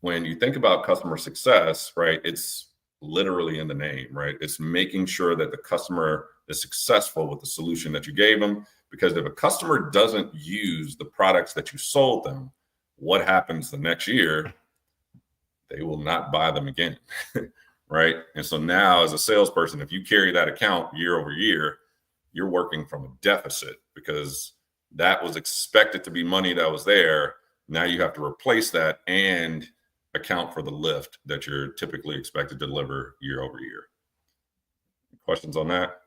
when you think about customer success, right, it's literally in the name, right? It's making sure that the customer is successful with the solution that you gave them. Because if a customer doesn't use the products that you sold them, what happens the next year? They will not buy them again, right? And so now as a salesperson, if you carry that account year over year, you're working from a deficit because that was expected to be money that was there. Now you have to replace that and account for the lift that you're typically expected to deliver year over year. Questions on that?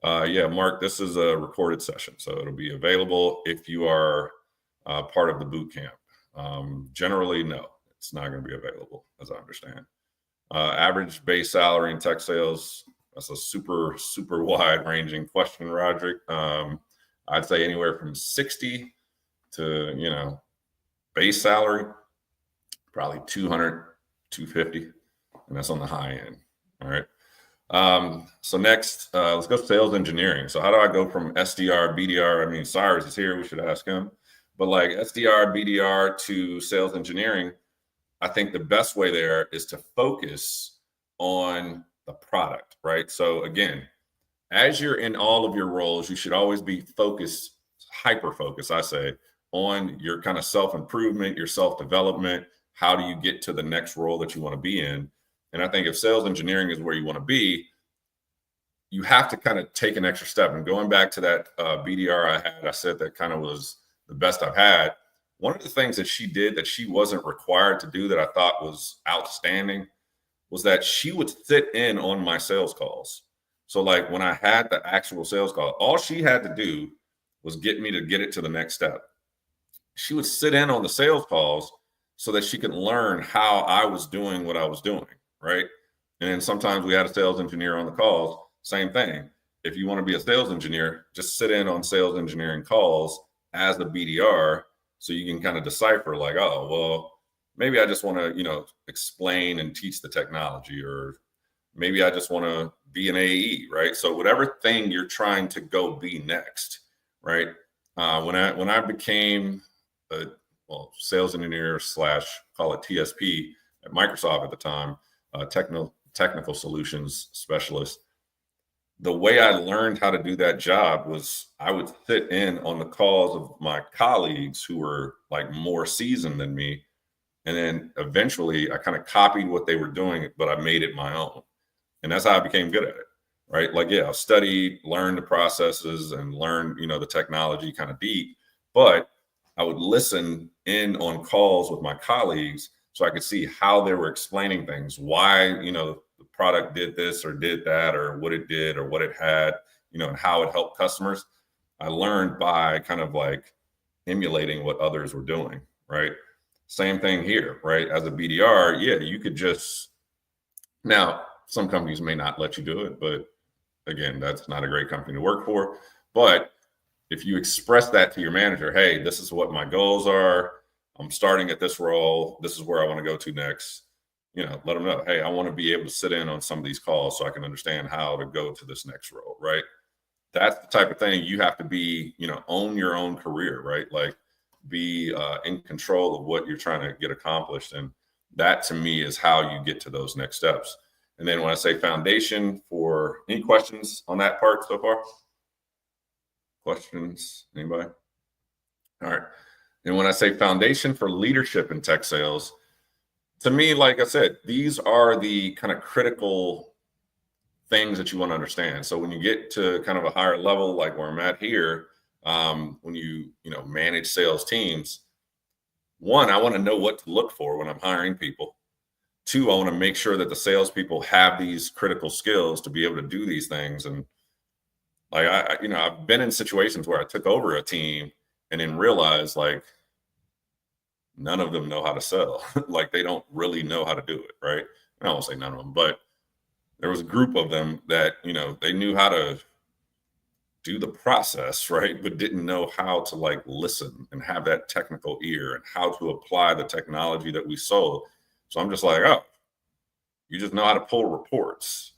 Yeah, Mark, this is a recorded session, so it'll be available if you are part of the boot camp. Generally, no, it's not going to be available, as I understand. Average base salary in tech sales, that's a super, super wide ranging question, Roderick. I'd say anywhere from 60 to, base salary, probably 200, 250, and that's on the high end. All right. So next, let's go sales engineering. So how do I go from SDR, BDR? I mean, Cyrus is here. We should ask him. But like SDR, BDR to sales engineering, I think the best way there is to focus on the product, right? So again, as you're in all of your roles, you should always be focused, hyper-focused, I say, on your kind of self-improvement, your self-development. How do you get to the next role that you want to be in? And I think if sales engineering is where you want to be, you have to kind of take an extra step. And going back to that BDR I said that kind of was the best I've had. One of the things that she did that she wasn't required to do that I thought was outstanding was that she would sit in on my sales calls. So like when I had the actual sales call, all she had to do was get me to get it to the next step. She would sit in on the sales calls so that she could learn how I was doing what I was doing, right? And then sometimes we had a sales engineer on the calls, same thing. If you want to be a sales engineer, just sit in on sales engineering calls as a BDR so you can kind of decipher like, oh, well, maybe I just want to, explain and teach the technology, or maybe I just want to be an AE, right? So whatever thing you're trying to go be next, right? When I became a sales engineer / call it TSP at Microsoft at the time, technical solutions specialist, the way I learned how to do that job was I would sit in on the calls of my colleagues who were like more seasoned than me. And then eventually I kind of copied what they were doing, but I made it my own. And that's how I became good at it, right? Like, yeah, I studied, learned the processes and learned, the technology kind of deep, but I would listen in on calls with my colleagues so I could see how they were explaining things, why, the product did this or did that, or what it did or what it had, and how it helped customers. I learned by kind of like emulating what others were doing, right? Same thing here, right? As a BDR, yeah, you could just, now some companies may not let you do it, but again, that's not a great company to work for. But if you express that to your manager, hey, this is what my goals are. I'm starting at this role. This is where I want to go to next. Let them know, hey, I want to be able to sit in on some of these calls so I can understand how to go to this next role, right? That's the type of thing you have to be, own your own career, right? Like be in control of what you're trying to get accomplished. And that to me is how you get to those next steps. And then when I say foundation for any questions on that part so far? Questions, anybody? All right. And when I say foundation for leadership in tech sales, to me, like I said, these are the kind of critical things that you want to understand. So when you get to kind of a higher level, like where I'm at here, when you manage sales teams, one, I want to know what to look for when I'm hiring people. Two, I want to make sure that the salespeople have these critical skills to be able to do these things. And like I've been in situations where I took over a team and then realized like none of them know how to sell. Like they don't really know how to do it, right? I won't say none of them, but there was a group of them that, they knew how to do the process, right? But didn't know how to like listen and have that technical ear and how to apply the technology that we sold. So I'm just like, oh, you just know how to pull reports.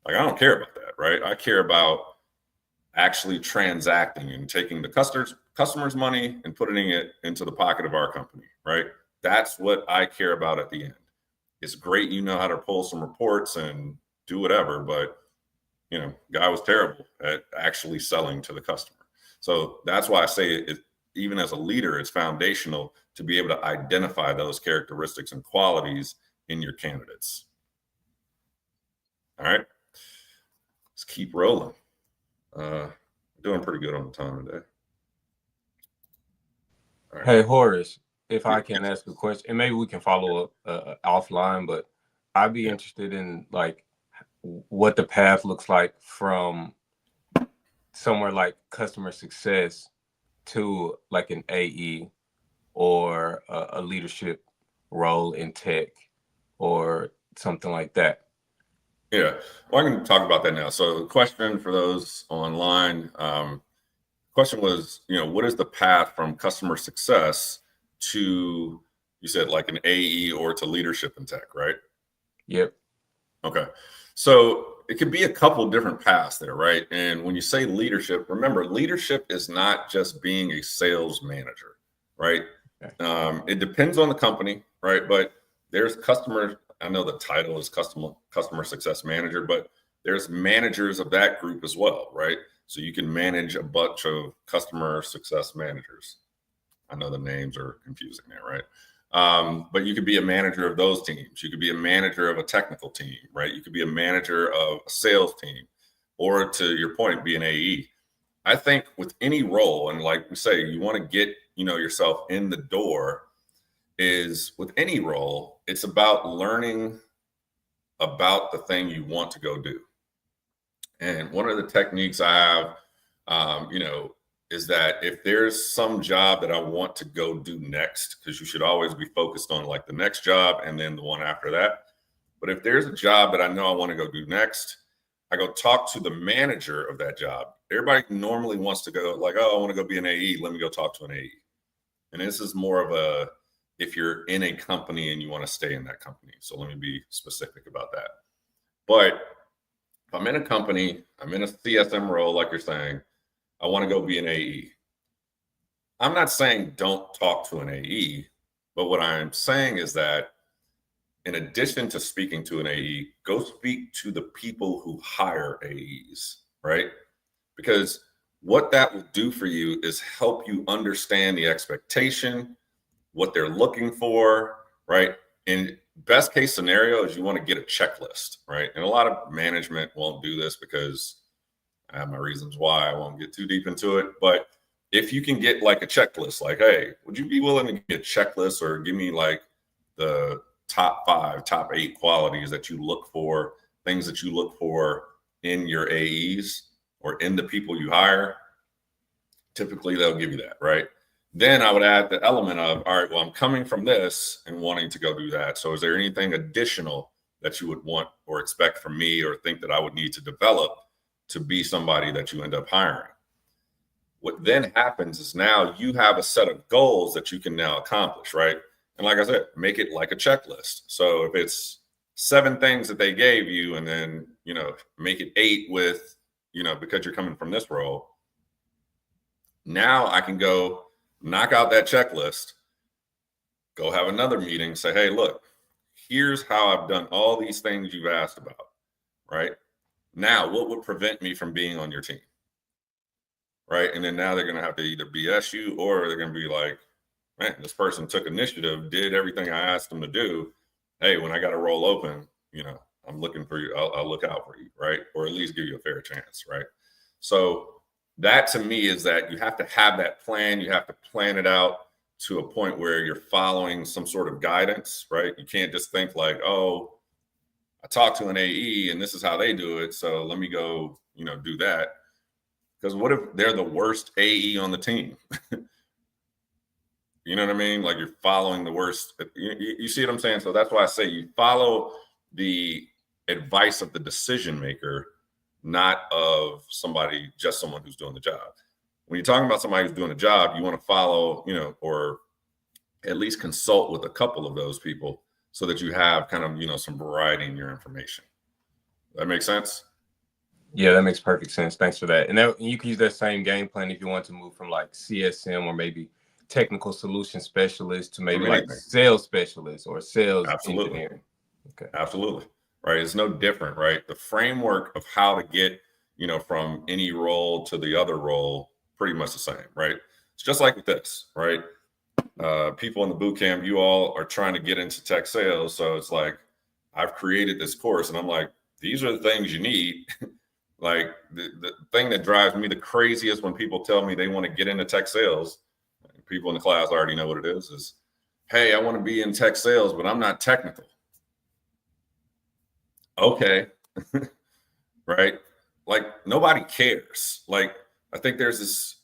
Like, I don't care about that, right? I care about actually transacting and taking the customer's money and putting it into the pocket of our company, right? That's what I care about at the end. It's great you know how to pull some reports and do whatever, but guy was terrible at actually selling to the customer. So that's why I say it, even as a leader, it's foundational to be able to identify those characteristics and qualities in your candidates. All right, let's keep rolling. Doing pretty good on the time today. Right. Hey, Horace, if I can ask a question, and maybe we can follow up offline, but I'd be interested in like what the path looks like from somewhere like customer success to like an AE or a leadership role in tech or something like that. Yeah, well, I can talk about that now. So the question for those online, question was, what is the path from customer success to, you said like an AE or to leadership in tech, right? Yep. Okay. So it could be a couple of different paths there, right? And when you say leadership, remember, leadership is not just being a sales manager, right? Okay. It depends on the company, right? But there's customer, I know the title is customer success manager, but there's managers of that group as well, right? So you can manage a bunch of customer success managers. I know the names are confusing there, right? But you could be a manager of those teams. You could be a manager of a technical team, right? You could be a manager of a sales team, or to your point, be an AE. I think with any role, and like we say, you want to get, yourself in the door, is with any role, it's about learning about the thing you want to go do. And one of the techniques I have, is that if there's some job that I want to go do next, because you should always be focused on like the next job and then the one after that. But if there's a job that I know I want to go do next, I go talk to the manager of that job. Everybody normally wants to go like, oh, I want to go be an AE. Let me go talk to an AE. And this is more of a, if you're in a company and you want to stay in that company. So let me be specific about that. But if I'm in a company, I'm in a CSM role, like you're saying, I want to go be an AE. I'm not saying don't talk to an AE, but what I'm saying is that in addition to speaking to an AE, go speak to the people who hire AEs, right? Because what that will do for you is help you understand the expectation, what they're looking for, right? And best case scenario is you want to get a checklist, right? And a lot of management won't do this because I have my reasons why. I won't get too deep into it. But if you can get like a checklist, like, hey, would you be willing to get checklists or give me like the top 5, top 8 qualities that you look for, things that you look for in your AEs or in the people you hire? Typically, they'll give you that, right? Then I would add the element of, all right, well, I'm coming from this and wanting to go do that. So is there anything additional that you would want or expect from me or think that I would need to develop to be somebody that you end up hiring? What then happens is now you have a set of goals that you can now accomplish, right? And like I said, make it like a checklist. So if it's 7 things that they gave you and then, make it 8 with, because you're coming from this role, now I can go knock out that checklist, go have another meeting, say, hey, look, here's how I've done all these things you've asked about, right? Now, what would prevent me from being on your team? Right. And then now they're going to have to either BS you or they're going to be like, man, this person took initiative, did everything I asked them to do. Hey, when I got a role open, I'm looking for you. I'll look out for you. Right. Or at least give you a fair chance. Right. So that to me is that you have to have that plan. You have to plan it out to a point where you're following some sort of guidance. Right. You can't just think like, oh, I talked to an AE and this is how they do it. So let me go, do that. Because what if they're the worst AE on the team? You know what I mean? Like you're following the worst. You see what I'm saying? So that's why I say you follow the advice of the decision maker, not of just someone who's doing the job. When you're talking about somebody who's doing a job, you want to follow, or at least consult with a couple of those people so that you have kind of, some variety in your information. That makes sense? Yeah, that makes perfect sense. Thanks for that. And you can use that same game plan if you want to move from like CSM or maybe technical solution specialist to maybe like sales specialist or sales engineering. Okay. Absolutely. Right. It's no different, right? The framework of how to get, from any role to the other role, pretty much the same, right? It's just like with this, right? People in the boot camp, you all are trying to get into tech sales. So it's like, I've created this course and I'm like, these are the things you need. Like the thing that drives me the craziest when people tell me they want to get into tech sales, people in the class already know what it is, hey, I want to be in tech sales, but I'm not technical. Okay. Right. Like nobody cares. Like, I think there's this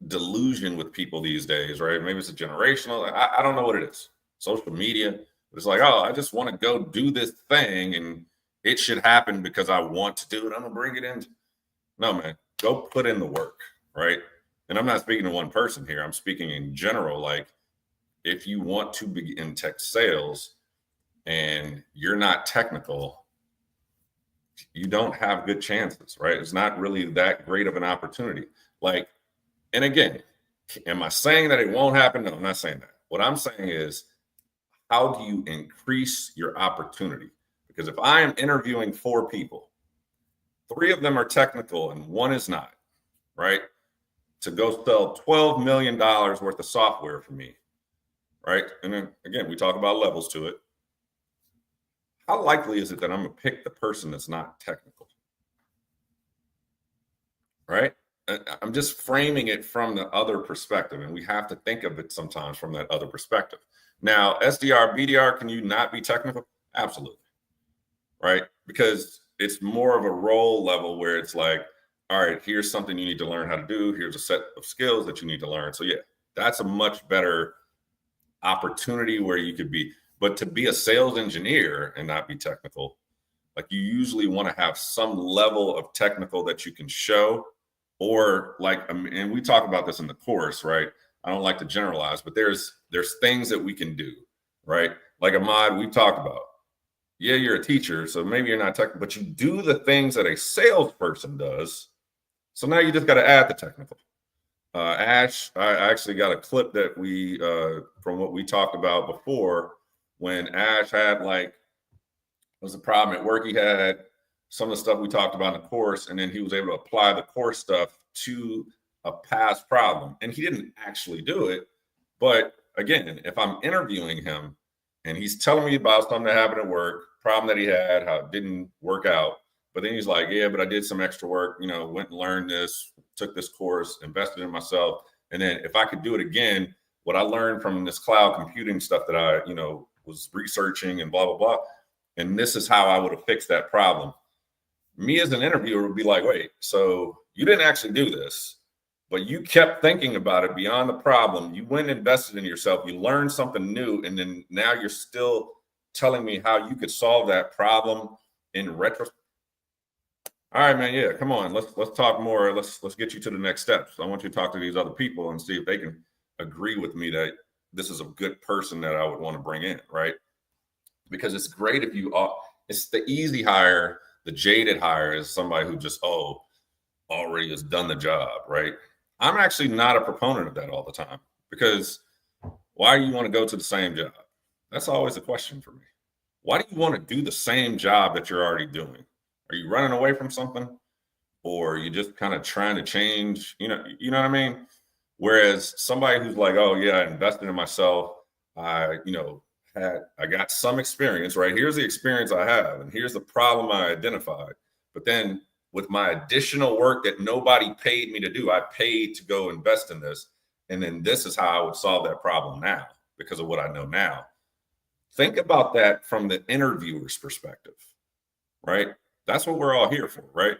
delusion with people these days, right? Maybe it's a generational, I don't know what it is. Social media. It's like, oh, I just want to go do this thing and it should happen because I want to do it. I'm going to bring it in. No, man, go put in the work, right? And I'm not speaking to one person here. I'm speaking in general. Like if you want to be in tech sales and you're not technical, you don't have good chances, right? It's not really that great of an opportunity. Like, and again, am I saying that it won't happen? No, I'm not saying that. What I'm saying is, how do you increase your opportunity? Because if I am interviewing 4 people, 3 of them are technical and 1 is not, right? To go sell $12 million worth of software for me, right? And then again, we talk about levels to it. How likely is it that I'm going to pick the person that's not technical, right? I'm just framing it from the other perspective, and we have to think of it sometimes from that other perspective. Now, SDR, BDR, can you not be technical? Absolutely. Right? Because it's more of a role level where it's like, all right, here's something you need to learn how to do. Here's a set of skills that you need to learn. So yeah, that's a much better opportunity where you could be. But to be a sales engineer and not be technical, like you usually want to have some level of technical that you can show, or like, and we talk about this in the course, right? I don't like to generalize, but there's things that we can do, right? Like Ahmad, we talked about. Yeah, you're a teacher, so maybe you're not technical, but you do the things that a salesperson does. So now you just got to add the technical. Ash, I actually got a clip that we from what we talked about before, when Ash had like, was a problem at work. He had some of the stuff we talked about in the course, and then he was able to apply the course stuff to a past problem. And he didn't actually do it. But again, if I'm interviewing him and he's telling me about something that happened at work, problem that he had, how it didn't work out, but then he's like, yeah, but I did some extra work, you know, went and learned this, took this course, invested in myself. And then if I could do it again, what I learned from this cloud computing stuff that I, you know, was researching and blah, blah, blah. And this is how I would have fixed that problem. Me as an interviewer would be like, wait, so you didn't actually do this, but you kept thinking about it beyond the problem. You went and invested in yourself. You learned something new. And then now you're still telling me how you could solve that problem in retrospect. All right, man. Yeah, come on. Let's talk more. Let's get you to the next steps. I want you to talk to these other people and see if they can agree with me that this is a good person that I would want to bring in, right? Because it's great if you are, it's the easy hire. The jaded hire is somebody who just, already has done the job, right? I'm actually not a proponent of that all the time, because why do you want to go to the same job? That's always a question for me. Why do you want to do the same job that you're already doing? Are you running away from something, or are you just kind of trying to change? You know what I mean? Whereas somebody who's like, oh yeah, I invested in myself. I got some experience, right? Here's the experience I have, and here's the problem I identified. But then with my additional work that nobody paid me to do, I paid to go invest in this. And then this is how I would solve that problem now because of what I know now. Think about that from the interviewer's perspective, right? That's what we're all here for, right?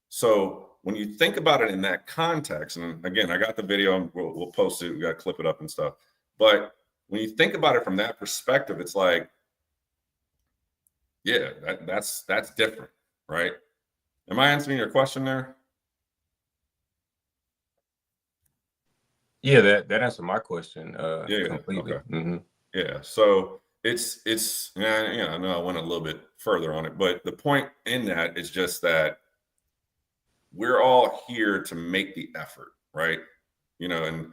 So when you think about it in that context, and again, I got the video, we'll post it, we got to clip it up and stuff. But when you think about it from that perspective, it's like, yeah, that's different, right? Am I answering your question there? Yeah, that answered my question. Completely. Okay. Mm-hmm. Yeah. So it's I know I went a little bit further on it, but the point in that is just that we're all here to make the effort, right? And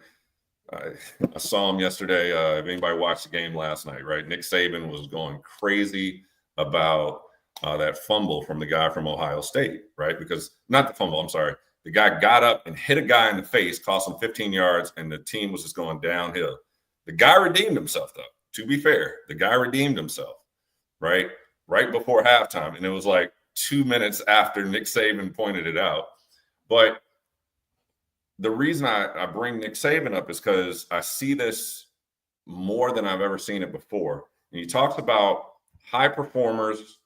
I saw him yesterday. If anybody watched the game last night, right? Nick Savin was going crazy about that fumble from the guy from Ohio State, right? Because not the fumble, I'm sorry. The guy got up and hit a guy in the face, cost him 15 yards, and the team was just going downhill. The guy redeemed himself, though. To be fair, the guy redeemed himself, right? Right before halftime. And it was like 2 minutes after Nick Saban pointed it out. But the reason I bring Nick Saban up is because I see this more than I've ever seen it before. And he talks about high performers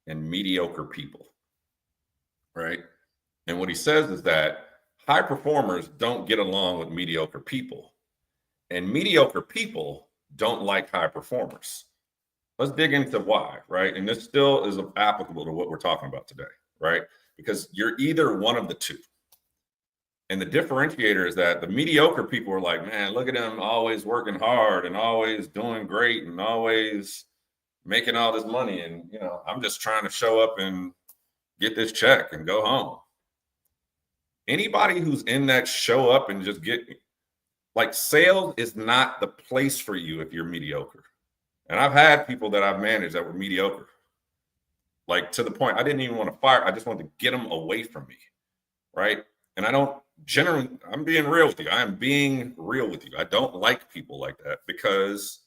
and mediocre people, right? And what he says is that high performers don't get along with mediocre people, and mediocre people don't like high performers. Let's dig into why, right? And this still is applicable to what we're talking about today, right? Because you're either one of the two. And the differentiator is that the mediocre people are like, man, look at them always working hard and always doing great and always making all this money. And, I'm just trying to show up and get this check and go home. Anybody who's in that show up and just get, like, sales is not the place for you if you're mediocre. And I've had people that I've managed that were mediocre, like to the point I didn't even want to fire. I just wanted to get them away from me, right? And I don't generally, I'm being real with you. I am being real with you. I don't like people like that because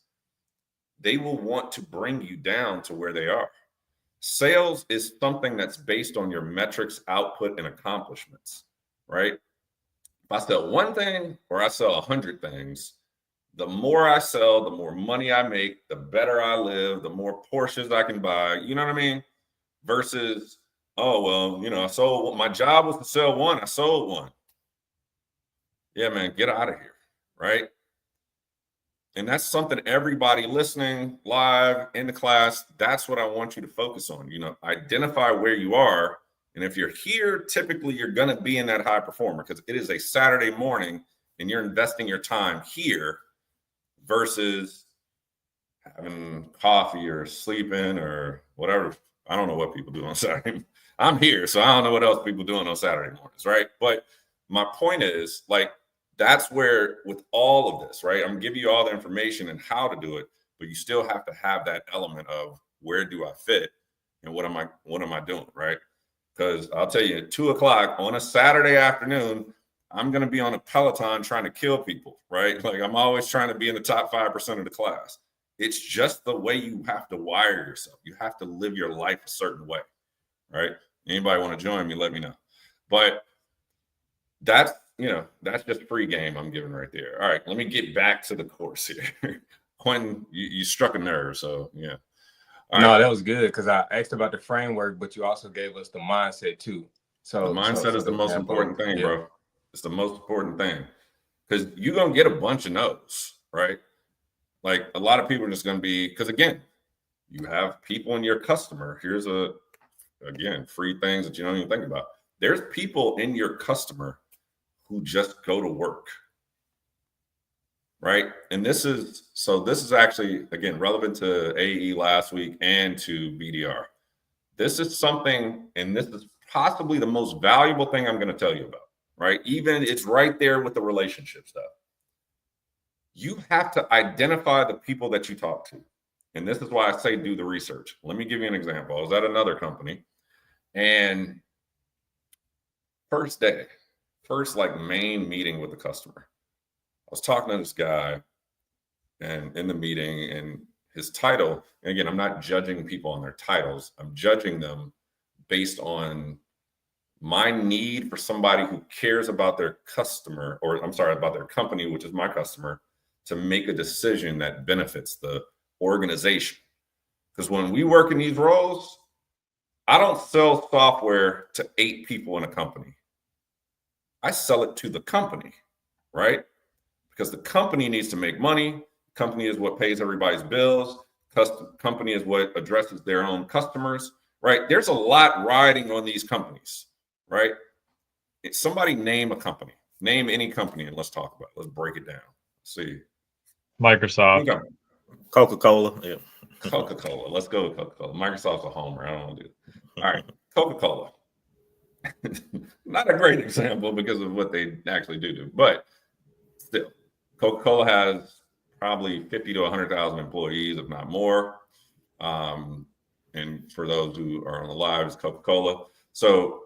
they will want to bring you down to where they are. Sales is something that's based on your metrics, output, and accomplishments, right? If I sell one thing or I sell 100 things, the more I sell, the more money I make, the better I live, the more Porsches I can buy. You know what I mean? Versus, oh, well, I sold, my job was to sell one. I sold one. Yeah, man, get out of here, right? And that's something everybody listening live in the class, that's what I want you to focus on. Identify where you are. And if you're here, typically you're going to be in that high performer because it is a Saturday morning and you're investing your time here versus having coffee or sleeping or whatever. I don't know what people do on Saturday. I'm here, so I don't know what else people doing on Saturday mornings, right? But my point is, like, that's where, with all of this, right, I'm giving you all the information and how to do it, but you still have to have that element of where do I fit and what am I doing, right? Because I'll tell you, at 2 o'clock on a Saturday afternoon, I'm going to be on a Peloton trying to kill people, right? Like, I'm always trying to be in the top 5% of the class. It's just the way you have to wire yourself. You have to live your life a certain way, right? Anybody want to join me, let me know. But that's just free game I'm giving right there. All right, let me get back to the course here. Quentin, you struck a nerve, so yeah. All right. That was good because I asked about the framework, but you also gave us the mindset too. So the mindset is the most important thing, bro. It's the most important thing, because you're going to get a bunch of no's, right? Like, a lot of people are just going to be, because again, you have people in your customer. Here's again, free things that you don't even think about. There's people in your customer who just go to work, right? And this is actually, again, relevant to AE last week and to BDR. This is something, and this is possibly the most valuable thing I'm going to tell you about, right? Even it's right there with the relationship stuff. You have to identify the people that you talk to. And this is why I say do the research. Let me give you an example. I was at another company, and first like main meeting with the customer, I was talking to this guy and in the meeting, and his title, and again, I'm not judging people on their titles. I'm judging them based on my need for somebody who cares about their customer, or I'm sorry, about their company, which is my customer, to make a decision that benefits the organization. Because when we work in these roles, I don't sell software to 8 people in a company. I sell it to the company, right? Because the company needs to make money. Company is what pays everybody's bills. Company is what addresses their own customers, right? There's a lot riding on these companies, right? Somebody name a company. Name any company and let's talk about it. Let's break it down. Let's see. Microsoft. Coca-Cola. Yeah. Coca-Cola. Let's go with Coca-Cola. Microsoft's a homer. I don't want to do it. All right. Coca-Cola. Not a great example because of what they actually do. But still, Coca-Cola has probably 50 to 100,000 employees, if not more. And for those who are on the live, it's Coca-Cola. So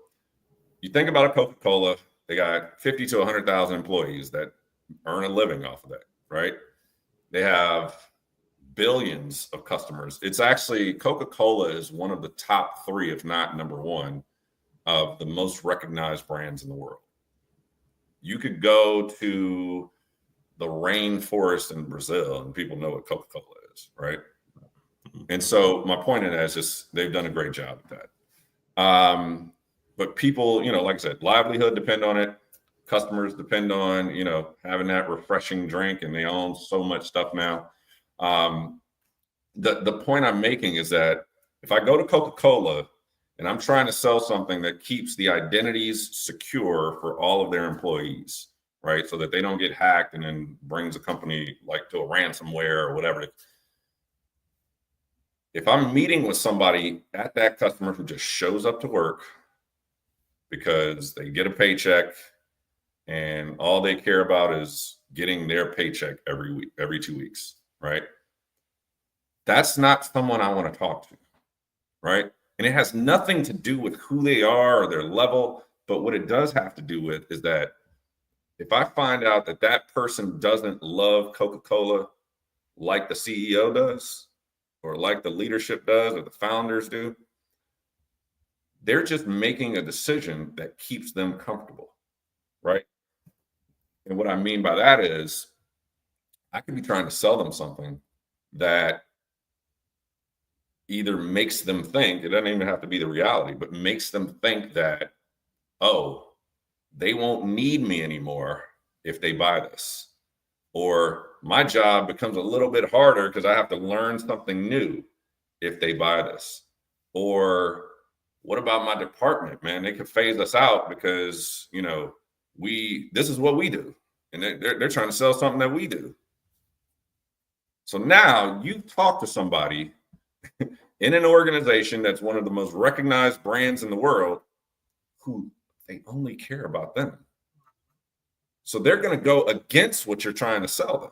you think about a Coca-Cola, they got 50 to 100,000 employees that earn a living off of that, right? They have billions of customers. It's actually, Coca-Cola is one of the top 3, if not number 1, of the most recognized brands in the world. You could go to the rainforest in Brazil and people know what Coca-Cola is, right? And so my point in that is just they've done a great job at that. But people, like I said, livelihood depend on it. Customers depend on, having that refreshing drink, and they own so much stuff now. The point I'm making is that if I go to Coca-Cola and I'm trying to sell something that keeps the identities secure for all of their employees, right? So that they don't get hacked and then brings a company like to a ransomware or whatever. If I'm meeting with somebody at that customer who just shows up to work because they get a paycheck and all they care about is getting their paycheck every week, every 2 weeks, right? That's not someone I want to talk to, right? And it has nothing to do with who they are or their level, but what it does have to do with is that if I find out that that person doesn't love Coca-Cola like the CEO does, or like the leadership does, or the founders do, they're just making a decision that keeps them comfortable, right? And what I mean by that is I could be trying to sell them something that either makes them think, it doesn't even have to be the reality, but makes them think that, oh, they won't need me anymore if they buy this. Or my job becomes a little bit harder because I have to learn something new if they buy this. Or what about my department, man? They could phase us out because, this is what we do. And they're trying to sell something that we do. So now you talk to somebody in an organization that's one of the most recognized brands in the world who they only care about them. So they're going to go against what you're trying to sell them,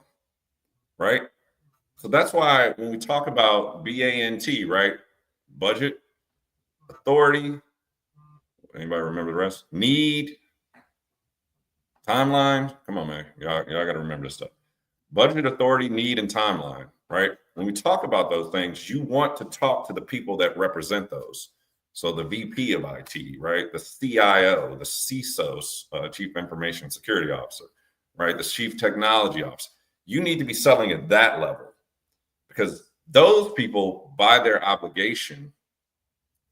right? So that's why when we talk about BANT, right? Budget, authority, anybody remember the rest? Need, timeline. Come on, man. Y'all got to remember this stuff. Budget, authority, need, and timeline, right? When we talk about those things, you want to talk to the people that represent those. So the VP of IT, right? The CIO, the CISO, Chief Information Security Officer, right? The Chief Technology Officer. You need to be selling at that level because those people, by their obligation,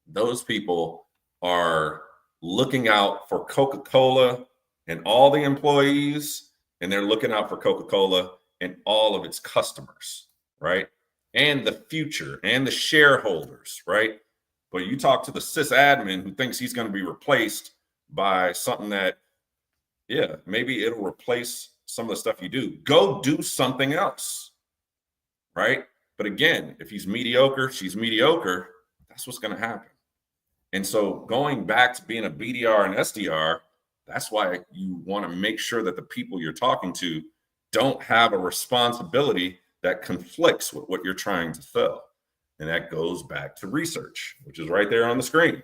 those people are looking out for Coca-Cola and all the employees, and they're looking out for Coca-Cola and all of its customers, right? And the future and the shareholders, right? But you talk to the sysadmin who thinks he's going to be replaced by something that, yeah, maybe it'll replace some of the stuff you do. Go do something else, right? But again, if he's mediocre, she's mediocre, that's what's going to happen. And so going back to being a BDR and SDR, that's why you want to make sure that the people you're talking to don't have a responsibility that conflicts with what you're trying to sell. And that goes back to research, which is right there on the screen,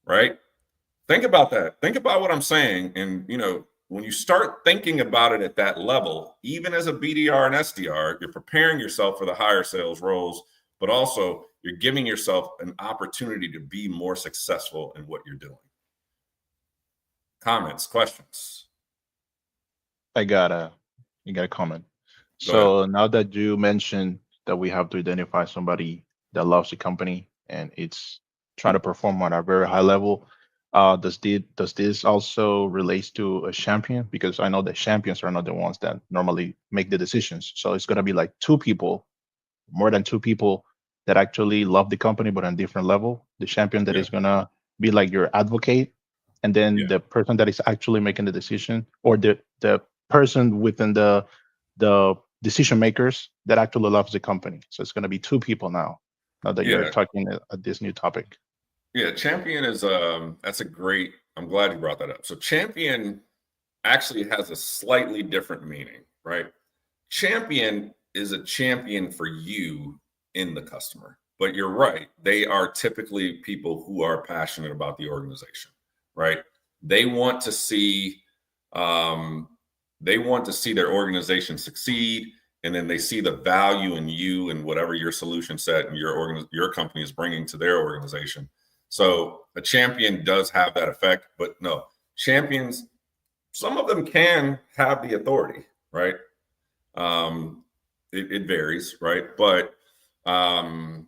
right? Think about that. Think about what I'm saying. And, when you start thinking about it at that level, even as a BDR and SDR, you're preparing yourself for the higher sales roles, but also you're giving yourself an opportunity to be more successful in what you're doing. Comments, questions? You got a comment. Go So now that you mentioned that we have to identify somebody that loves the company and it's trying to perform on a very high level, does this also relate to a champion? Because I know that champions are not the ones that normally make the decisions. So it's going to be like more than two people that actually love the company, but on different level. The champion that is going to be like your advocate, and then the person that is actually making the decision, or the person within the decision makers that actually loves the company. So it's going to be two people now that you're talking at this new topic. Yeah, champion is that's a great, I'm glad you brought that up. So champion actually has a slightly different meaning, right? Champion is a champion for you in the customer, but you're right. They are typically people who are passionate about the organization, right? They want to see their organization succeed, and then they see the value in you and whatever your solution set and your company is bringing to their organization. So a champion does have that effect, but no, champions, some of them can have the authority, right? It varies, right? But a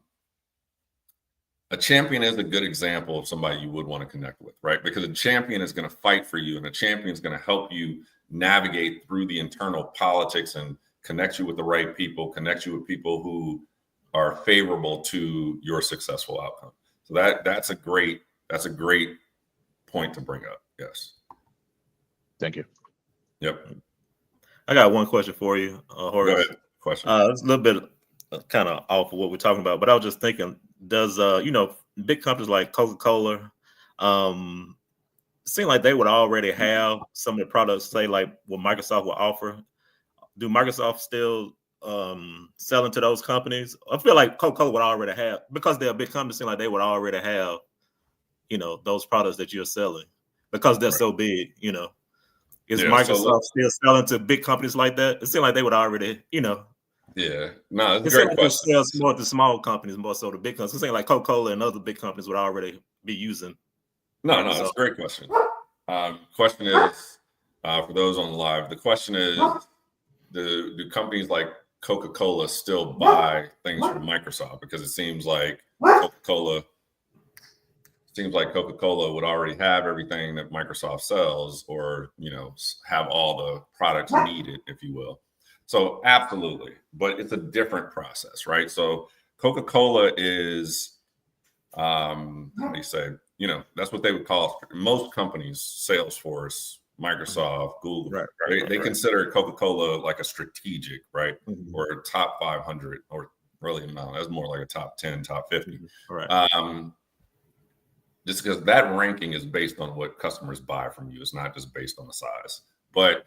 champion is a good example of somebody you would want to connect with, right? Because a champion is going to fight for you, and a champion is going to help you navigate through the internal politics and connect you with the right people, connect you with people who are favorable to your successful outcome. So that's a great point to bring up. Yes. Thank you. Yep. I got one question for you, Horace. Go ahead. Question. It's a little bit kind of off of what we're talking about, but I was just thinking, does big companies like Coca-Cola seem like they would already have some of the products, say like what Microsoft would offer? Do Microsoft still selling to those companies? I feel like Coca-Cola would already have, because they're a big company, seem like they would already have, those products that you're selling because they're so big, Is Microsoft still selling to big companies like that? It seems like they would already, Yeah, no, it's a great great question. It sells more to small companies, more so to big companies. It seems like Coca-Cola and other big companies would already be using. No, it's a great question. Question is, for those on the live, the question is, do companies like Coca-Cola still buy things from Microsoft? Because it seems like Coca-Cola would already have everything that Microsoft sells, or have all the products needed, if you will. So absolutely, but it's a different process, right? So Coca-Cola is, how do you say? That's what they would call most companies, Salesforce, Microsoft, Google. Right. They consider Coca-Cola like a strategic, right? Mm-hmm. Or a top 500, or really no, that's more like a top 10, top 50. Mm-hmm. Right. Just because that ranking is based on what customers buy from you. It's not just based on the size. But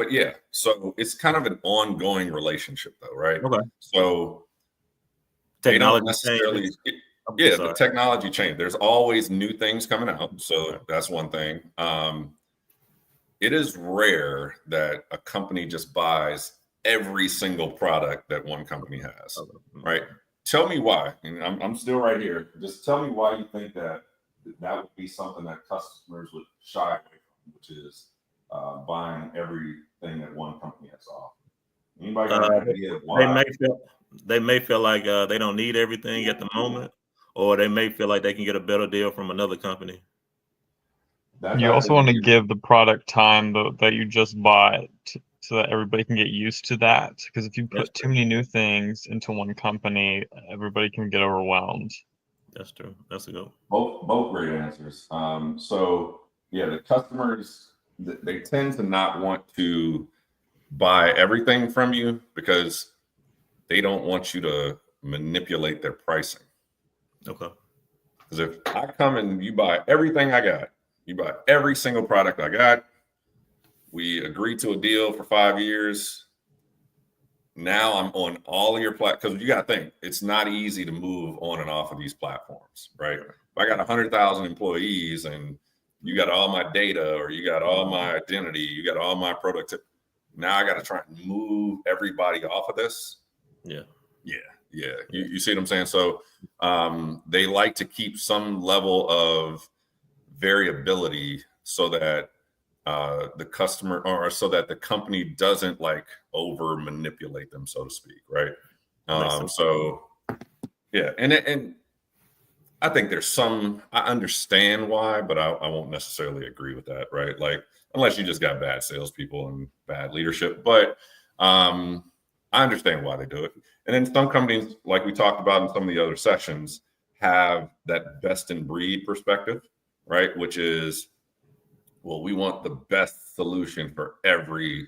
yeah, so it's kind of an ongoing relationship though, right? Okay. So they don't Technology necessarily, changes. yeah, the Sorry. technology change. There's always new things coming out. So Right. that's one thing. It is rare that a company just buys every single product that one company has, right? Tell me why. And I'm still right here. Just tell me why you think that would be something that customers would shy away from, which is buying everything that one company has to offer. Anybody got an idea of why? They may feel like they don't need everything at the moment, or they may feel like they can get a better deal from another company. You also want to give the product time that you just bought so that everybody can get used to that. Because if you put too many new things into one company, everybody can get overwhelmed. That's true. That's a good one. Both great answers. So yeah, the customers, they tend to not want to buy everything from you because they don't want you to manipulate their pricing. Okay. Because if I come and you buy everything I got, you buy every single product I got, we agree to a deal for 5 years. Now I'm on all of your platforms, because you got to think, it's not easy to move on and off of these platforms, right? If I got 100,000 employees and you got all my data, or you got all my identity, you got all my productivity, now I got to try and move everybody off of this. Yeah. You see what I'm saying? So they like to keep some level of variability so that the customer, or so that the company doesn't like over manipulate them, so to speak, right? So yeah, and I think there's some, I understand why, but I won't necessarily agree with that, right? Like, unless you just got bad salespeople and bad leadership. But I understand why they do it. And then some companies, like we talked about in some of the other sessions, have that best in breed perspective, right? Which is, well, we want the best solution for every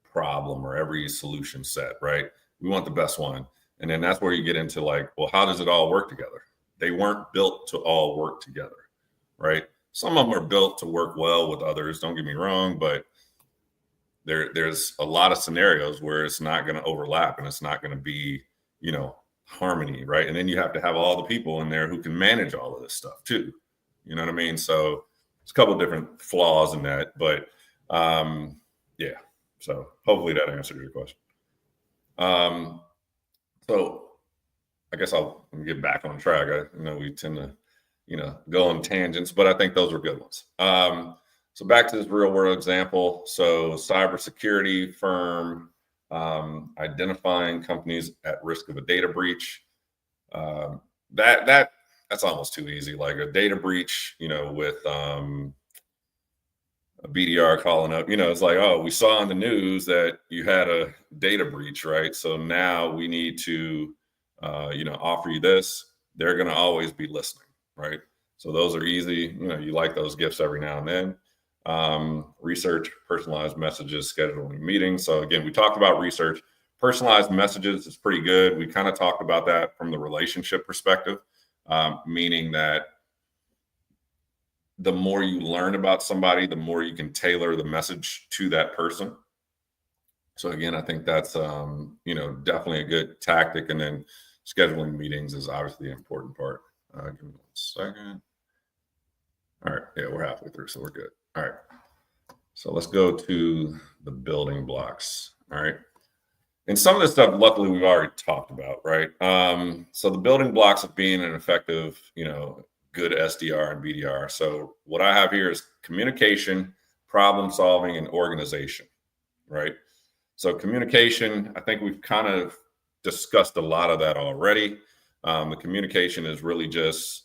problem or every solution set, right? We want the best one. And then that's where you get into like, well, how does it all work together? They weren't built to all work together, right? Some of them are built to work well with others, don't get me wrong, but there's a lot of scenarios where it's not going to overlap and it's not going to be, harmony, right? And then you have to have all the people in there who can manage all of this stuff too. You know what I mean? So there's a couple of different flaws in that, but yeah. So hopefully that answered your question. So I guess I'll get back on track. I know we tend to, go on tangents, but I think those were good ones. So back to this real world example. So cybersecurity firm, identifying companies at risk of a data breach. That's almost too easy. Like a data breach, with a BDR calling up, it's like, oh, we saw in the news that you had a data breach, right? So now we need to, offer you this. They're going to always be listening, right? So those are easy. You like those gifts every now and then. Research, personalized messages, scheduling meetings. So again, we talked about research. Personalized messages is pretty good. We kind of talked about that from the relationship perspective, meaning that the more you learn about somebody, the more you can tailor the message to that person. So again, I think that's, definitely a good tactic. And then scheduling meetings is obviously the important part. Give me 1 second. All right. Yeah, we're halfway through, so we're good. All right. So let's go to the building blocks. All right. And some of this stuff, luckily, we've already talked about, right? So the building blocks of being an effective, good SDR and BDR. So what I have here is communication, problem solving, and organization, right? So communication, I think we've kind of discussed a lot of that already. The communication is really just,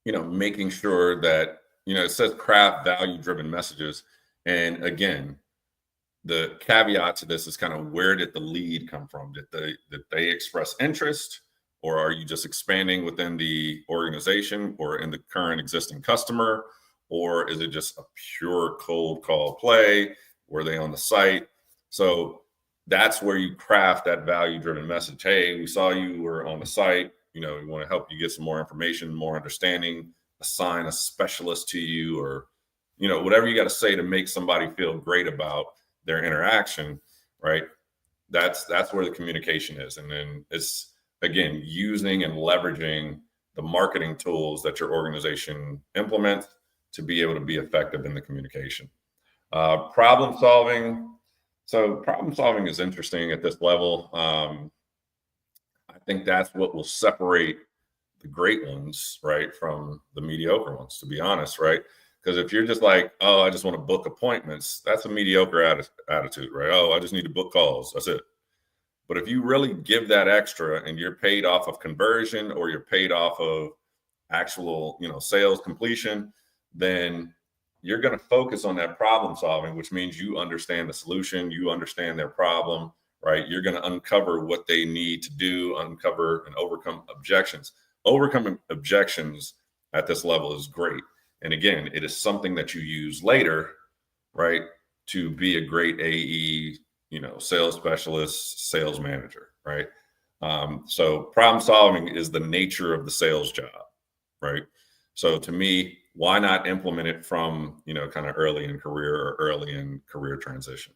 making sure that, it says craft value-driven messages. And again, the caveat to this is kind of, where did the lead come from? Did they express interest, or are you just expanding within the organization or in the current existing customer? Or is it just a pure cold call play? Were they on the site? So that's where you craft that value-driven message. Hey, we saw you were on the site. We want to help you get some more information, more understanding, assign a specialist to you, or whatever you got to say to make somebody feel great about their interaction, right? That's where the communication is. And then it's, again, using and leveraging the marketing tools that your organization implements to be able to be effective in the communication. Problem solving. So problem solving is interesting at this level. I think that's what will separate the great ones, right, from the mediocre ones, to be honest, right? Because if you're just like, oh, I just want to book appointments, that's a mediocre attitude, right? Oh, I just need to book calls. That's it. But if you really give that extra and you're paid off of conversion or you're paid off of actual, sales completion, then you're going to focus on that problem solving, which means you understand the solution, you understand their problem, right? You're going to uncover what they need to do, uncover and overcome objections. Overcoming objections at this level is great. And again, it is something that you use later, right, to be a great AE, sales specialist, sales manager, right? So problem solving is the nature of the sales job, right? So to me, why not implement it from, kind of early in career or early in career transition?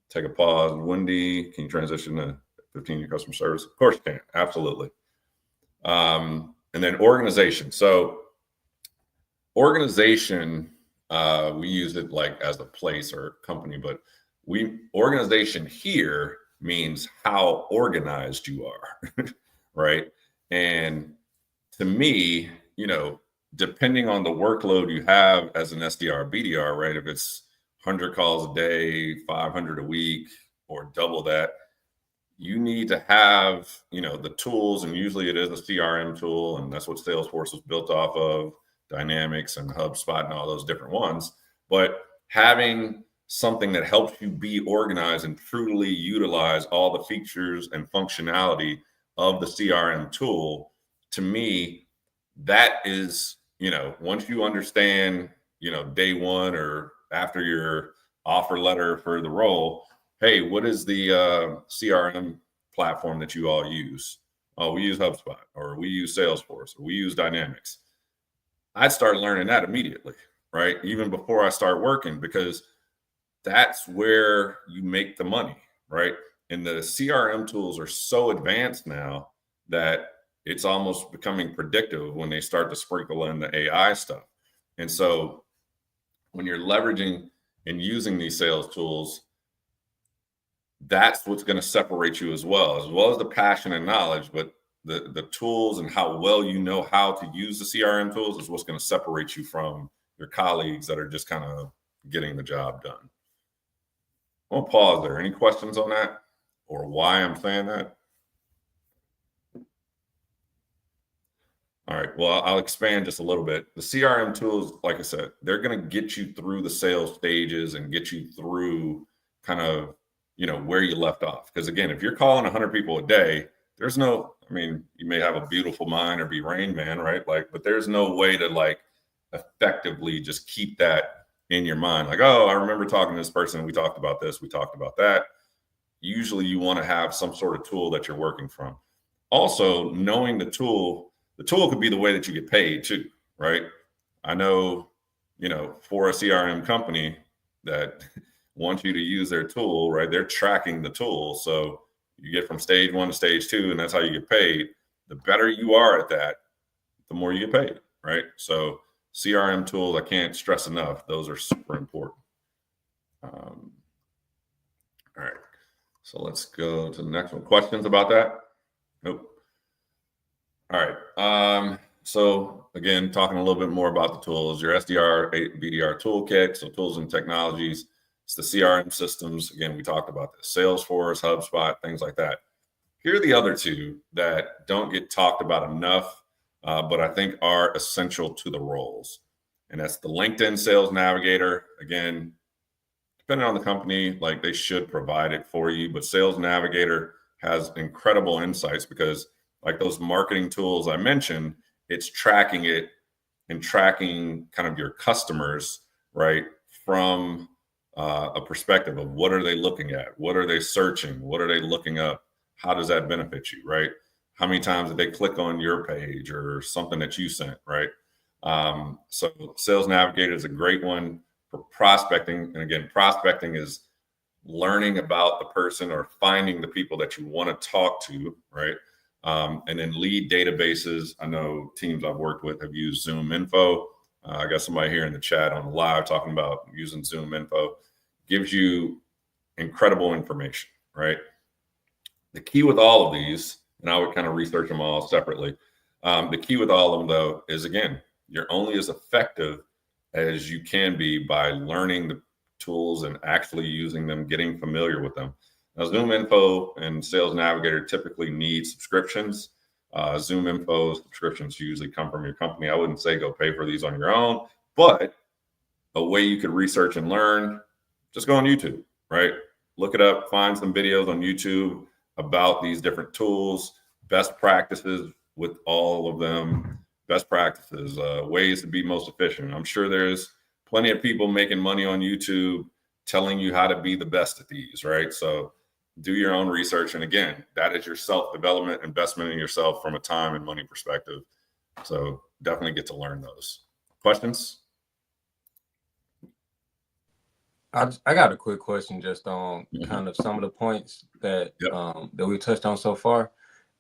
Take a pause. Wendy, can you transition to 15-year customer service? Of course you can. Absolutely. And then organization. So organization, we use it like as a place or company, but organization here means how organized you are, right? And to me, depending on the workload you have as an SDR, BDR, right? If it's 100 calls a day, 500 a week, or double that, you need to have, the tools, and usually it is a CRM tool, and that's what Salesforce was built off of, Dynamics and HubSpot and all those different ones. But having something that helps you be organized and truly utilize all the features and functionality of the CRM tool, to me, that is, once you understand, day one or after your offer letter for the role, hey, what is the CRM platform that you all use? Oh, we use HubSpot, or we use Salesforce, or we use Dynamics. I'd start learning that immediately, right? Even before I start working, because that's where you make the money, right? And the CRM tools are so advanced now that it's almost becoming predictive when they start to sprinkle in the AI stuff. And so when you're leveraging and using these sales tools, that's what's going to separate you as well as the passion and knowledge. But the tools and how well you know how to use the CRM tools is what's going to separate you from your colleagues that are just kind of getting the job done. I'll pause there. Any questions on that or why I'm saying that? All right. Well, I'll expand just a little bit. The CRM tools, like I said, they're going to get you through the sales stages and get you through kind of, where you left off. Because again, if you're calling 100 people a day, there's no, you may have a beautiful mind or be Rain Man, right? But there's no way to effectively just keep that in your mind. Oh, I remember talking to this person. We talked about this. We talked about that. Usually you want to have some sort of tool that you're working from. Also, knowing the tool could be the way that you get paid too, right? I know, for a CRM company that wants you to use their tool, right? They're tracking the tool. So you get from stage 1 to stage 2, and that's how you get paid. The better you are at that, the more you get paid, right? So CRM tools, I can't stress enough. Those are super important. All right. So let's go to the next one. Questions about that? Nope. All right. So again, talking a little bit more about the tools, your SDR/BDR toolkit. So tools and technologies. It's the CRM systems. Again, we talked about this. Salesforce, HubSpot, things like that. Here are the other two that don't get talked about enough, but I think are essential to the roles. And that's the LinkedIn Sales Navigator. Again, depending on the company, they should provide it for you. But Sales Navigator has incredible insights because those marketing tools I mentioned, it's tracking it and tracking kind of your customers, right? From a perspective of what are they looking at? What are they searching? What are they looking up? How does that benefit you, right? How many times did they click on your page or something that you sent, right? So Sales Navigator is a great one for prospecting. And again, prospecting is learning about the person or finding the people that you want to talk to, right? And then lead databases. I know teams I've worked with have used Zoom Info. I got somebody here in the chat on live talking about using Zoom Info. Gives you incredible information, right? The key with all of these, and I would kind of research them all separately. The key with all of them, though, is again, you're only as effective as you can be by learning the tools and actually using them, getting familiar with them. Now, Zoom Info and Sales Navigator typically need subscriptions. Zoom Info subscriptions usually come from your company. I wouldn't say go pay for these on your own, but a way you could research and learn, just go on YouTube, right? Look it up, find some videos on YouTube about these different tools, best practices with all of them, best practices, ways to be most efficient. I'm sure there's plenty of people making money on YouTube telling you how to be the best at these, right? So do your own research. And again, that is your self-development, investment in yourself from a time and money perspective. So definitely get to learn those. Questions? I got a quick question just on kind of some of the points that that we touched on so far,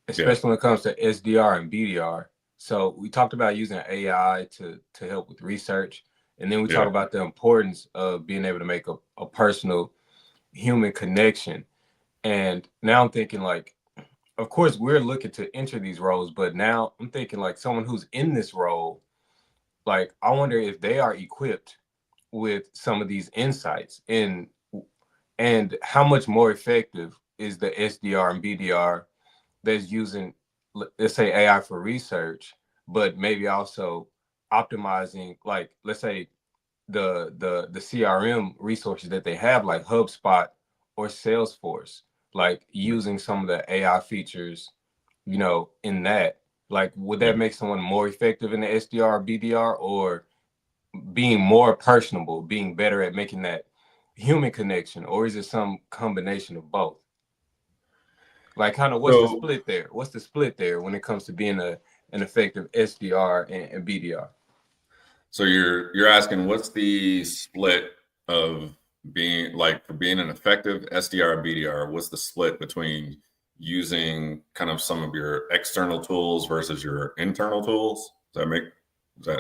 especially when it comes to SDR and BDR. So we talked about using AI to help with research, and then we talk about the importance of being able to make a personal human connection. And now I'm thinking, like, of course we're looking to enter these roles, but now I'm thinking like someone who's in this role, like I wonder if they are equipped with some of these insights and how much more effective is the SDR and BDR that's using, let's say, AI for research, but maybe also optimizing, like, let's say the CRM resources that they have, like HubSpot or Salesforce, like using some of the AI features, you know, in that, like, would that make someone more effective in the SDR, BDR, or being more personable, being better at making that human connection, or is it some combination of both? Like, kind of what's the split there? What's the split there when it comes to being an effective SDR and BDR? So you're asking what's the split of being, like, for being an effective SDR or BDR, what's the split between using kind of some of your external tools versus your internal tools?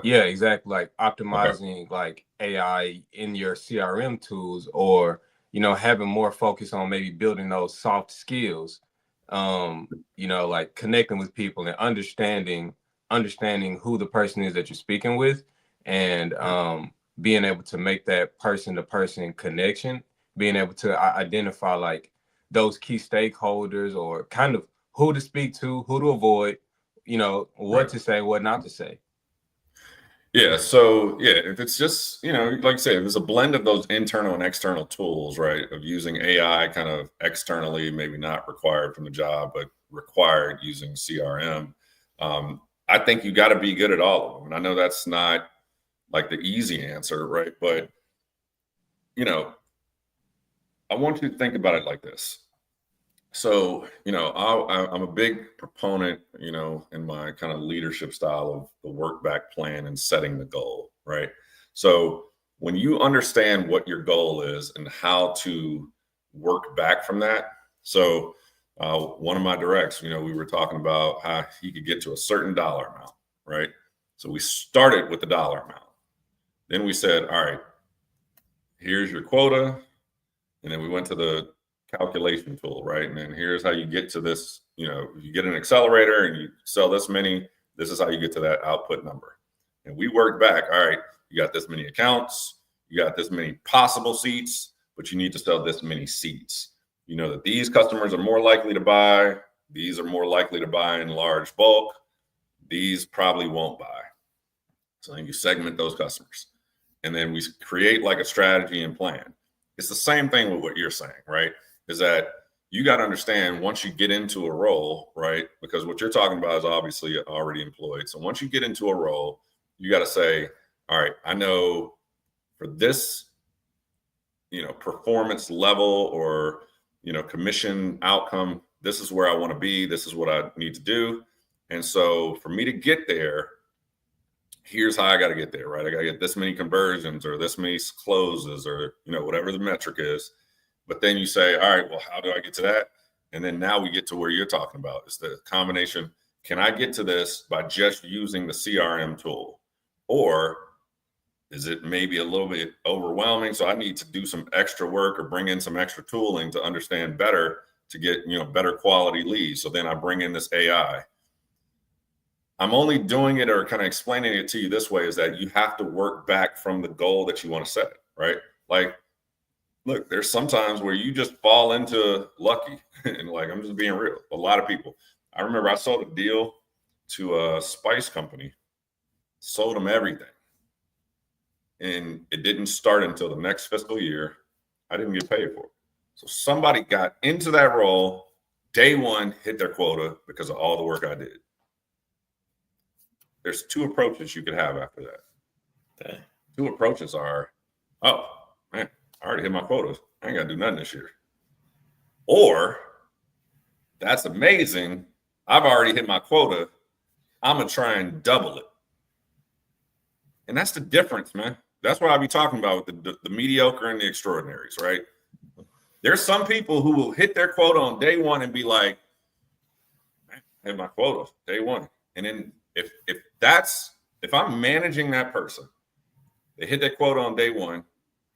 Yeah, exactly. Like optimizing like AI in your CRM tools, or, you know, having more focus on maybe building those soft skills, you know, like connecting with people and understanding who the person is that you're speaking with, and being able to make that person to person connection, being able to identify like those key stakeholders, or kind of who to speak to, who to avoid, you know, what to say, what not to say. Yeah. So if it's just, you know, like I say, if it's a blend of those internal and external tools, right, of using AI kind of externally, maybe not required from the job, but required using CRM, I think you got to be good at all of them. And I know that's not like the easy answer, right? But, you know, I want you to think about it like this. So, you know, I'm a big proponent, you know, in my kind of leadership style of the work back plan and setting the goal, right? So when you understand what your goal is and how to work back from that. So one of my directs, you know, we were talking about how he could get to a certain dollar amount, right? So we started with the dollar amount. Then we said, all right, here's your quota. And then we went to the calculation tool, right? And then here's how you get to this, you know, you get an accelerator and you sell this many, this is how you get to that output number. And we work back, all right, you got this many accounts, you got this many possible seats, but you need to sell this many seats. You know that these customers are more likely to buy, these are more likely to buy in large bulk, these probably won't buy. So then you segment those customers. And then we create like a strategy and plan. It's the same thing with what you're saying, right? Is that you got to understand once you get into a role, right? Because what you're talking about is obviously already employed. So once you get into a role, you got to say, all right, I know for this, you know, performance level or, you know, commission outcome, this is where I want to be. This is what I need to do. And so for me to get there, here's how I got to get there, right? I got to get this many conversions or this many closes or, whatever the metric is. But then you say, all right, well, how do I get to that? And then now we get to where you're talking about. It's the combination. Can I get to this by just using the CRM tool? Or is it maybe a little bit overwhelming? So I need to do some extra work or bring in some extra tooling to understand better to get, better quality leads. So then I bring in this AI. I'm only doing it or kind of explaining it to you this way is that you have to work back from the goal that you want to set, right? Like, look, there's sometimes where you just fall into lucky and like, I'm just being real. A lot of people, I remember I sold a deal to a spice company, sold them everything. And it didn't start until the next fiscal year. I didn't get paid for it. So somebody got into that role, day one, hit their quota because of all the work I did. There's two approaches you could have after that. Okay. Two approaches are, oh, man, I already hit my quotas. I ain't got to do nothing this year. Or, that's amazing. I've already hit my quota. I'm going to try and double it. And that's the difference, man. That's what I be talking about with the mediocre and the extraordinaries, right? There's some people who will hit their quota on day one and be like, man, I hit my quota day one. And then if I'm managing that person, they hit their quota on day one,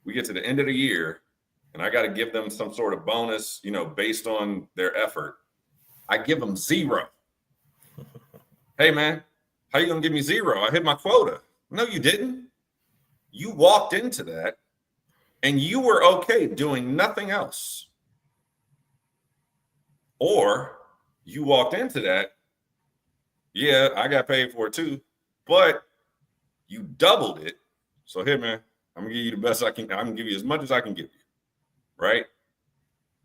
we get to the end of the year, and I got to give them some sort of bonus, based on their effort. I give them 0. Hey, man, how you going to give me 0? I hit my quota. No, you didn't. You walked into that and you were okay doing nothing else. Or you walked into that, yeah, I got paid for it too, but you doubled it. So here, man, I'm gonna give you the best I can. I'm gonna give you as much as I can give you, right?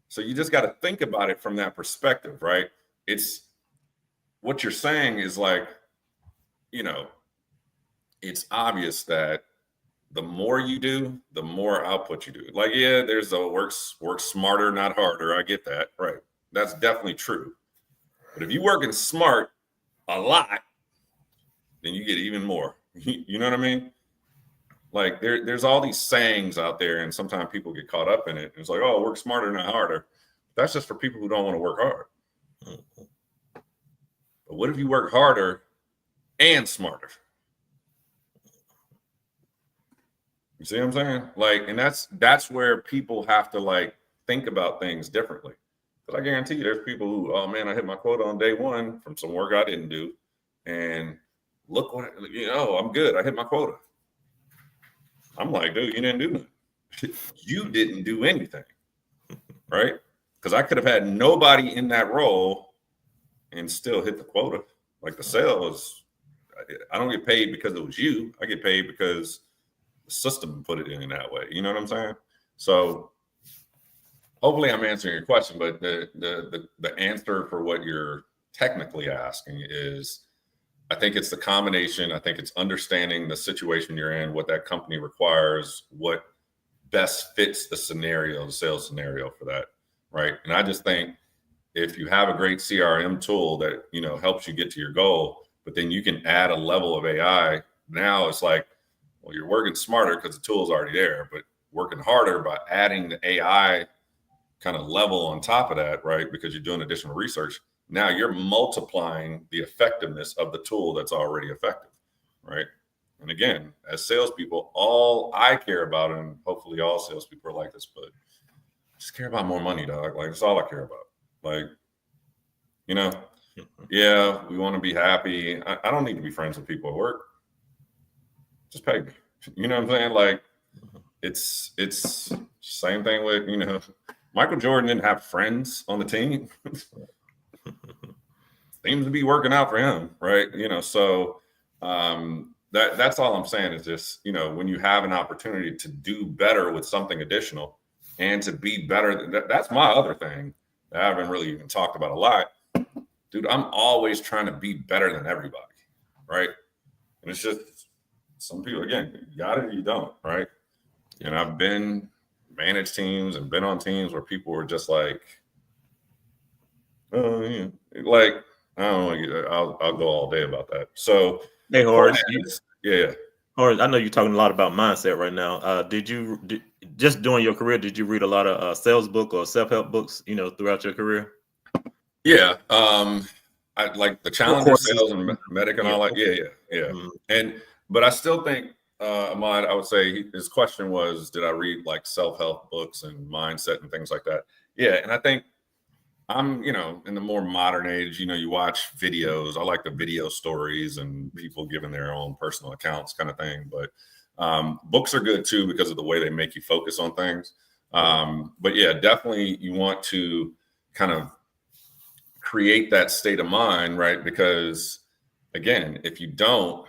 So you just got to think about it from that perspective, right? It's what you're saying is like, it's obvious that the more you do, the more output you do. Like, yeah, there's a work smarter, not harder. I get that, right? That's definitely true. But if you're working smart a lot, then you get even more. You know what I mean? Like there's all these sayings out there, and sometimes people get caught up in it. It's like, oh, work smarter, not harder. That's just for people who don't want to work hard. But what if you work harder and smarter? You see what I'm saying? Like, and that's where people have to like think about things differently. Because I guarantee you there's people who, oh man, I hit my quota on day one from some work I didn't do. And look what, I'm good. I hit my quota. I'm like, dude, you didn't do nothing. You didn't do anything. Right? Because I could have had nobody in that role and still hit the quota. Like the sales, I don't get paid because it was you. I get paid because the system put it in that way. You know what I'm saying? So hopefully I'm answering your question, but the answer for what you're technically asking is, I think it's the combination. I think it's understanding the situation you're in, what that company requires, what best fits the scenario, the sales scenario for that, right? And I just think if you have a great CRM tool that, helps you get to your goal, but then you can add a level of AI, now it's like, well, you're working smarter because the tool's already there, but working harder by adding the AI kind of level on top of that, right? Because you're doing additional research. Now you're multiplying the effectiveness of the tool that's already effective, right? And again, as salespeople, all I care about, and hopefully all salespeople are like this, but just care about more money, dog. Like, that's all I care about. Like, yeah, we want to be happy. I don't need to be friends with people at work. Just pay me. You know what I'm saying? Like, it's same thing with, Michael Jordan didn't have friends on the team. Seems to be working out for him, right? So that's all I'm saying is just, when you have an opportunity to do better with something additional and to be better, that's my other thing that I haven't really even talked about a lot. Dude, I'm always trying to be better than everybody, right? And it's just some people, again, you got it or you don't, right? And I've been managed teams and been on teams where people were just like, oh, like, I don't know, I'll go all day about that. So, hey, Horace, Yeah. Or I know you're talking a lot about mindset right now. Just during your career, did you read a lot of sales book or self-help books, throughout your career? Yeah. I like the Challenger Sales and Medic and all that. Yeah. Mm-hmm. But I still think, Ahmad, I would say his question was, did I read like self-help books and mindset and things like that? Yeah. And I think I'm, in the more modern age, you watch videos. I like the video stories and people giving their own personal accounts kind of thing. But books are good too, because of the way they make you focus on things. But yeah, definitely you want to kind of create that state of mind, right? Because again, if you don't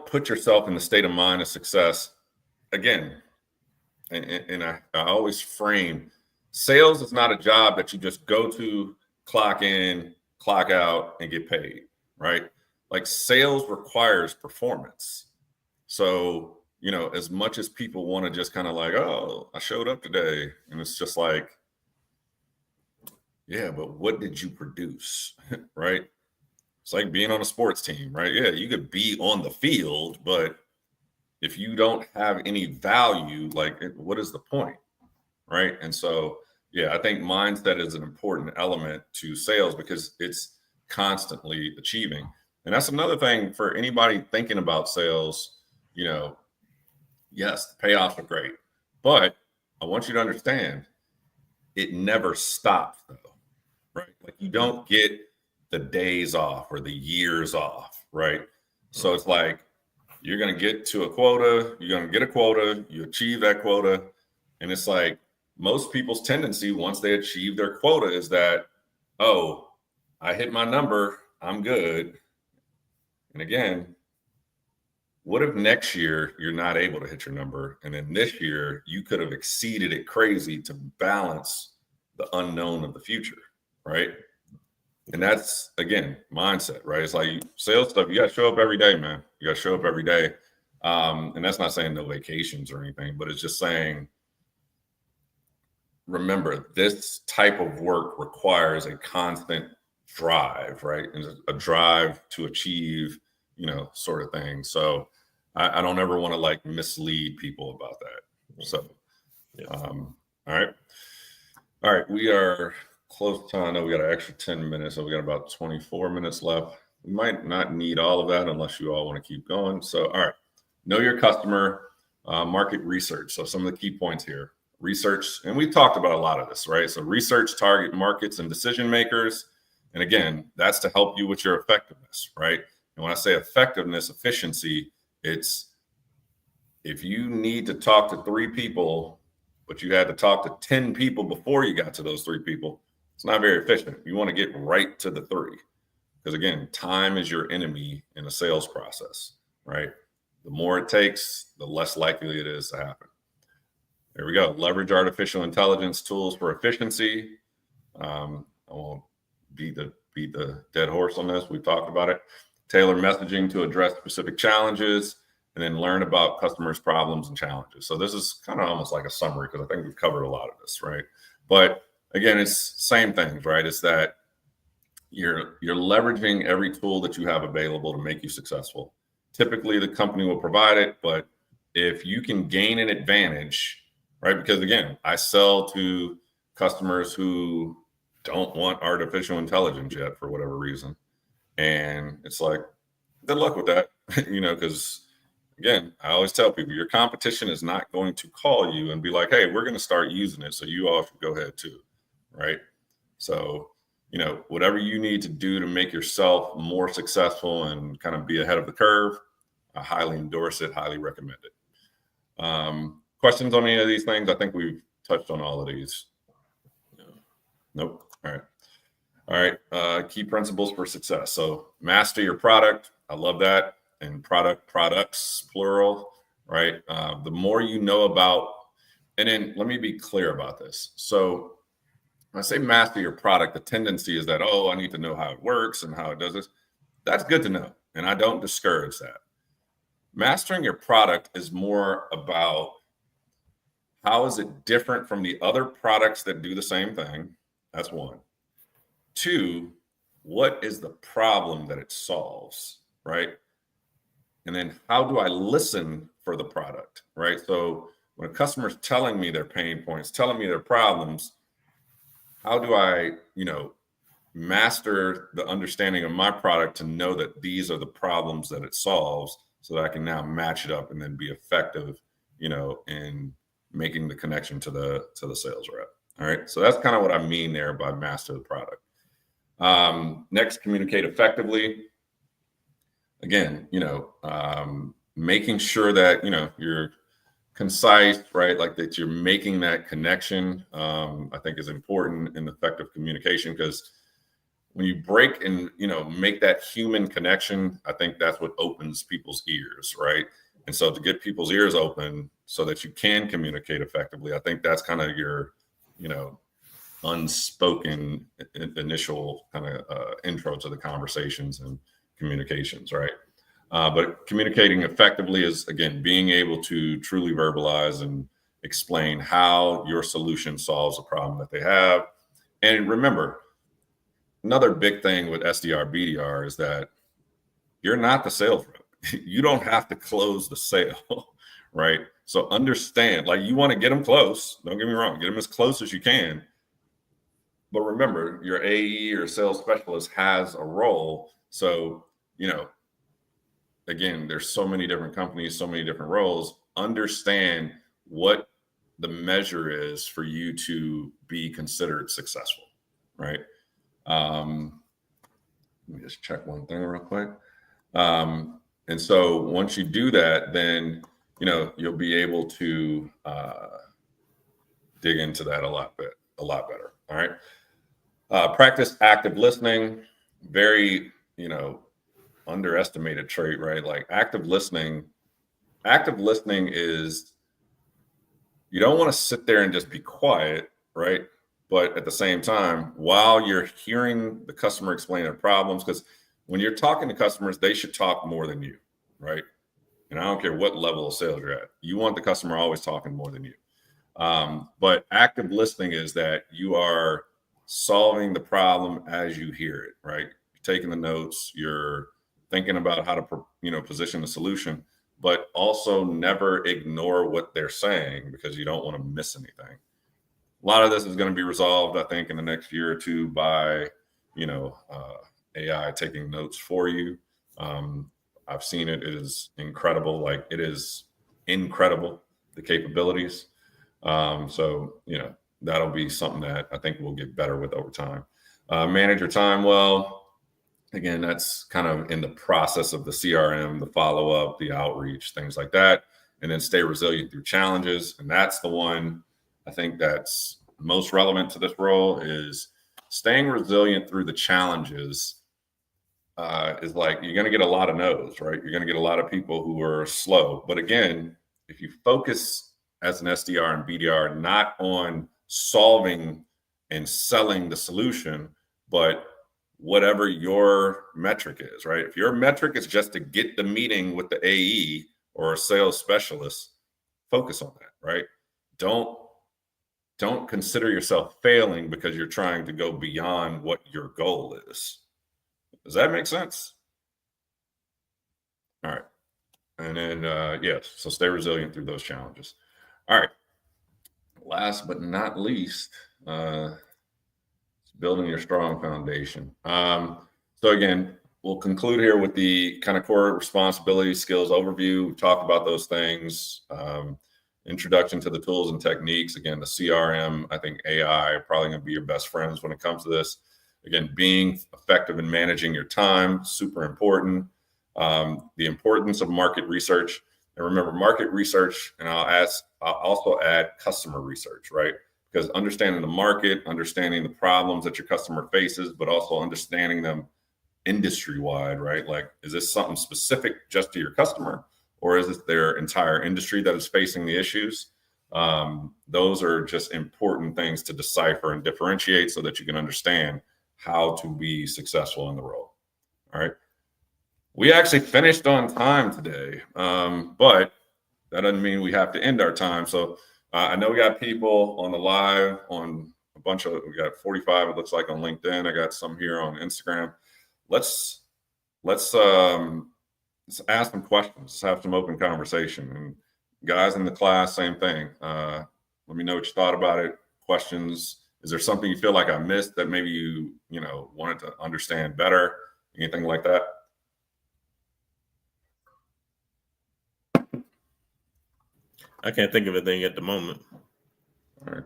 put yourself in the state of mind of success, again, and I always frame sales is not a job that you just go to, clock in, clock out, and get paid, right? Like sales requires performance. So, as much as people want to just kind of like, oh, I showed up today, and it's just like, yeah, but what did you produce, right? It's like being on a sports team, right? Yeah, you could be on the field, but if you don't have any value, what is the point, right? And so, yeah, I think mindset is an important element to sales because it's constantly achieving. And that's another thing for anybody thinking about sales, yes, the payoffs are great, but I want you to understand it never stops though, right? Like you don't get the days off or the years off, right? So it's like, you're going to get to a quota, you're going to get a quota, you achieve that quota. And it's like most people's tendency once they achieve their quota is that, oh, I hit my number, I'm good. And again, what if next year you're not able to hit your number? And then this year you could have exceeded it crazy to balance the unknown of the future, right? And that's, again, mindset, right? It's like sales stuff. You got to show up every day, man. You got to show up every day. And that's not saying no vacations or anything, but it's just saying, remember, this type of work requires a constant drive, right? And a drive to achieve, sort of thing. So I don't ever want to mislead people about that. So, all right. We are close to, I know we got an extra 10 minutes, so we got about 24 minutes left. We might not need all of that unless you all want to keep going. So, all right, know your customer, market research. So some of the key points here, research, and we talked about a lot of this, right? So research target markets and decision makers. And again, that's to help you with your effectiveness, right? And when I say effectiveness, efficiency, it's if you need to talk to 3 people, but you had to talk to 10 people before you got to those 3 people, it's not very efficient. You want to get right to the 3 because, again, time is your enemy in a sales process, right? The more it takes, the less likely it is to happen. There we go. Leverage artificial intelligence tools for efficiency. I won't beat the dead horse on this. We've talked about it. Tailor messaging to address specific challenges, and then learn about customers' problems and challenges. So this is kind of almost like a summary because I think we've covered a lot of this, right? But again, it's same things, right? It's that you're leveraging every tool that you have available to make you successful. Typically, the company will provide it, but if you can gain an advantage, right? Because again, I sell to customers who don't want artificial intelligence yet for whatever reason. And it's like, good luck with that, because again, I always tell people your competition is not going to call you and be like, hey, we're going to start using it, so you all should go ahead too, right? So, whatever you need to do to make yourself more successful and kind of be ahead of the curve, I highly endorse it, highly recommend it. Questions on any of these things? I think we've touched on all of these. Nope. All right. Key principles for success. So master your product. I love that. And products, plural, right? The more you know about, and then let me be clear about this. So when I say master your product, the tendency is that, oh, I need to know how it works and how it does this. That's good to know. And I don't discourage that. Mastering your product is more about how is it different from the other products that do the same thing? That's 1. 2, what is the problem that it solves? right? And then how do I listen for the product, right? So when a customer's telling me their pain points, telling me their problems, how do I, master the understanding of my product to know that these are the problems that it solves, so that I can now match it up and then be effective, in making the connection to the sales rep. All right. So that's kind of what I mean there by master the product. Next, communicate effectively. Again, making sure that, you're concise, right? Like that you're making that connection, I think is important in effective communication, because when you break and, make that human connection, I think that's what opens people's ears, right? And so to get people's ears open so that you can communicate effectively, I think that's kind of your, unspoken initial kind of intro to the conversations and communications, right? But communicating effectively is, again, being able to truly verbalize and explain how your solution solves a problem that they have. And remember, another big thing with SDR BDR is that you're not the sales rep. You don't have to close the sale, right? So understand, like, you want to get them close. Don't get me wrong, get them as close as you can. But remember, your AE or sales specialist has a role. So, again, there's so many different companies, so many different roles. Understand what the measure is for you to be considered successful, right? Let me just check one thing real quick. And so once you do that, then, you'll be able to dig into that a lot better. All right. Practice active listening. Very, underestimated trait, right? Like active listening is, you don't want to sit there and just be quiet, right? But at the same time, while you're hearing the customer explain their problems, because when you're talking to customers, they should talk more than you, right? And I don't care what level of sales you're at. You want the customer always talking more than you. But active listening is that you are solving the problem as you hear it, right? You're taking the notes, you're thinking about how to, position the solution, but also never ignore what they're saying, because you don't want to miss anything. A lot of this is going to be resolved, I think, in the next year or two by, AI taking notes for you. I've seen it. It is incredible. Like, it is incredible, the capabilities. So, that'll be something that I think we'll get better with over time. Manage your time well. Again, that's kind of in the process of the CRM, the follow-up, the outreach, things like that. And then stay resilient through challenges. And that's the one I think that's most relevant to this role, is staying resilient through the challenges. Is like, you're going to get a lot of no's, right? You're going to get a lot of people who are slow. But again, if you focus as an SDR and BDR, not on solving and selling the solution, but whatever your metric is, right? If your metric is just to get the meeting with the AE or a sales specialist, focus on that, right? Don't consider yourself failing because you're trying to go beyond what your goal is. Does that make sense? All right. And then, yes, so stay resilient through those challenges. All right. Last but not least, building your strong foundation. So again, we'll conclude here with the kind of core responsibility skills overview. We've talked about those things. Introduction to the tools and techniques. Again, the CRM, I think AI are probably going to be your best friends when it comes to this. Again, being effective in managing your time, super important. The importance of market research. And remember, market research, and I'll also add customer research, right? Because understanding the market, understanding the problems that your customer faces, but also understanding them industry-wide, right? Like, is this something specific just to your customer, or is it their entire industry that is facing the issues? Those are just important things to decipher and differentiate so that you can understand how to be successful in the role. All right. We actually finished on time today, but that doesn't mean we have to end our time. So I know we got people on the live on a bunch of, we got 45, it looks like, on LinkedIn. I got some here on Instagram. Let's just ask them questions, just have some open conversation. And guys in the class, same thing. Let me know what you thought about it. Questions. Is there something you feel like I missed that maybe you wanted to understand better? Anything like that? I can't think of anything at the moment. All right.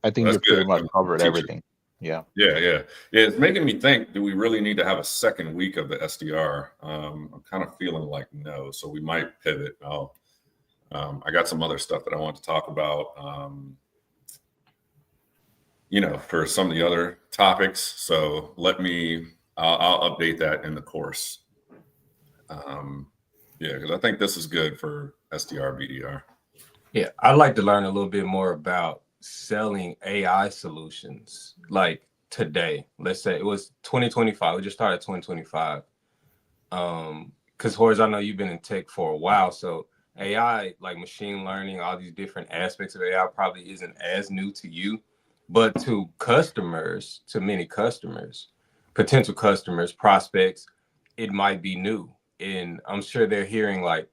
I think you pretty much covered everything. Yeah. It's making me think, do we really need to have a second week of the SDR? I'm kind of feeling like no, so we might pivot. I got some other stuff that I want to talk about, for some of the other topics. So I'll update that in the course. Because I think this is good for SDRBDR. Yeah, I'd like to learn a little bit more about selling AI solutions like today. Let's say it was 2025. We just started 2025. Because Horace, I know you've been in tech for a while, so AI, like machine learning, all these different aspects of AI probably isn't as new to you, but to customers, to many customers, potential customers, prospects, it might be new. And I'm sure they're hearing like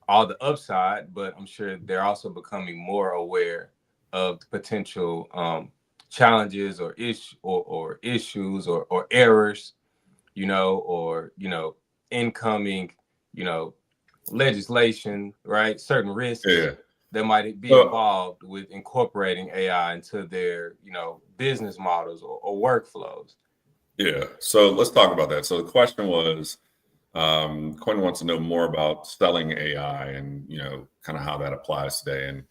all the upside, but I'm sure they're also becoming more aware of the potential challenges or issues or errors, or incoming, legislation, right? Certain risks that might be involved with incorporating AI into their, business models or workflows. Yeah. So let's talk about that. So the question was, Quinn wants to know more about selling AI and, kind of how that applies today. And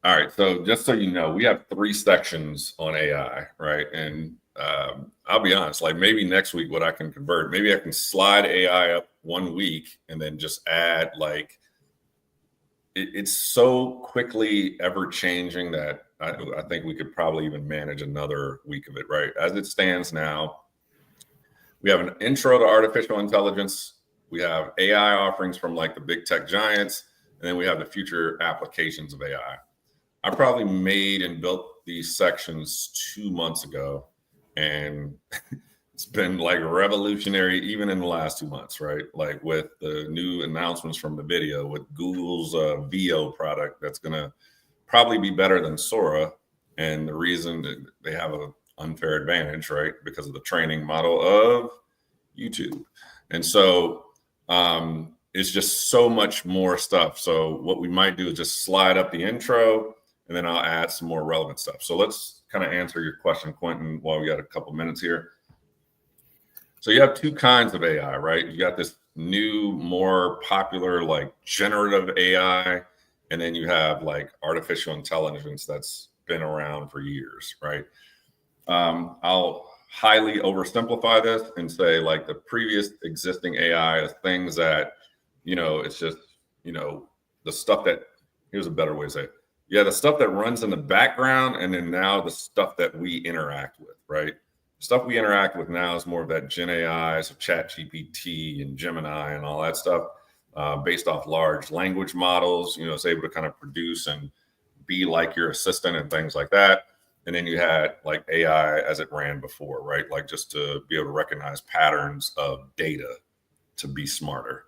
all right. So just so you know, we have 3 sections on AI, right? And I'll be honest, like maybe next week what I can convert, maybe I can slide AI up 1 week and then just add like, it's so quickly ever changing that I think we could probably even manage another week of it, right? As it stands now, we have an intro to artificial intelligence. We have AI offerings from like the big tech giants, and then we have the future applications of AI. I probably made and built these sections 2 months ago, and it's been like revolutionary even in the last 2 months, right? Like with the new announcements from the video, with Google's VO product that's going to probably be better than Sora. And the reason that they have an unfair advantage, right? Because of the training model of YouTube. And so it's just so much more stuff. So what we might do is just slide up the intro, and then I'll add some more relevant stuff. So let's kind of answer your question, Quentin, while we got a couple minutes here. So you have 2 kinds of AI, right? You got this new, more popular, like generative AI, and then you have like artificial intelligence that's been around for years, right? I'll highly oversimplify this and say like the previous existing AI is things that, it's just, the stuff that, here's a better way to say it. Yeah, the stuff that runs in the background, and then now the stuff that we interact with, right? The stuff we interact with now is more of that Gen AI, so ChatGPT and Gemini and all that stuff, based off large language models. It's able to kind of produce and be like your assistant and things like that. And then you had like AI as it ran before, right? Like just to be able to recognize patterns of data to be smarter.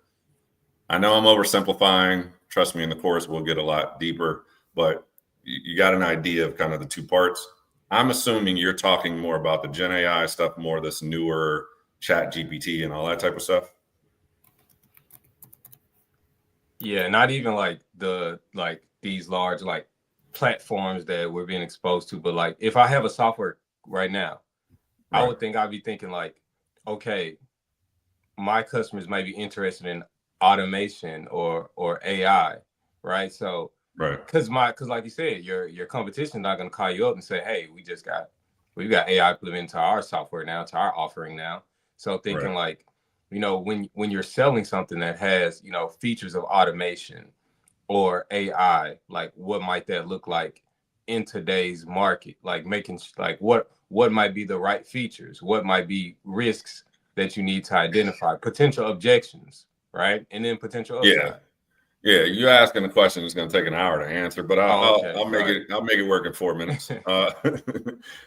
I know I'm oversimplifying. Trust me, in the course, we'll get a lot deeper, but you got an idea of kind of the 2 parts. I'm assuming you're talking more about the Gen AI stuff, more this newer Chat GPT and all that type of stuff. Yeah, not even like these large like platforms that we're being exposed to, but like if I have a software right now, right, I would think I'd be thinking like, okay, my customers might be interested in automation or AI, right? So right, because like you said, your competition is not going to call you up and say, hey, we've got AI implemented into our software now, to our offering now. So thinking right, like, when you're selling something that has features of automation or AI, like what might that look like in today's market? Like making like what might be the right features, what might be risks that you need to identify, potential objections, right? And then potential upside. Yeah, you asking the question is going to take an hour to answer, but I'll make it work in 4 minutes.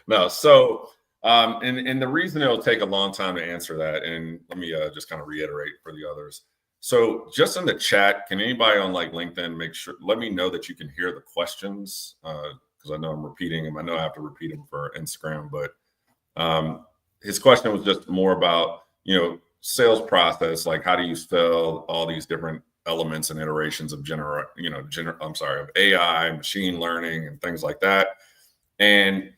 No, so And the reason it'll take a long time to answer that, and let me just kind of reiterate for the others. So just in the chat, can anybody on like LinkedIn let me know that you can hear the questions, because I know I'm repeating them. I know I have to repeat them for Instagram, but his question was just more about, sales process, like how do you sell all these different elements and iterations of of AI, machine learning, and things like that. And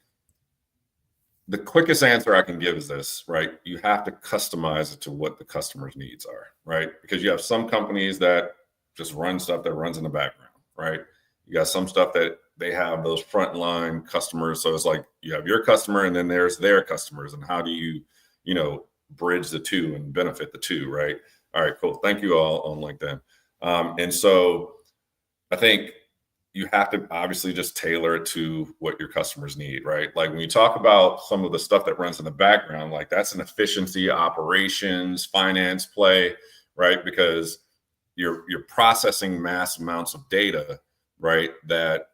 the quickest answer I can give is this, right? You have to customize it to what the customer's needs are, right? Because you have some companies that just run stuff that runs in the background, right? You got some stuff that they have those frontline customers. So it's like you have your customer and then there's their customers. And how do you, bridge the two and benefit the two, right? All right, cool. Thank you all on LinkedIn. And so I think you have to obviously just tailor it to what your customers need, right? Like when you talk about some of the stuff that runs in the background, like that's an efficiency, operations, finance play, right? Because you're processing mass amounts of data, right? That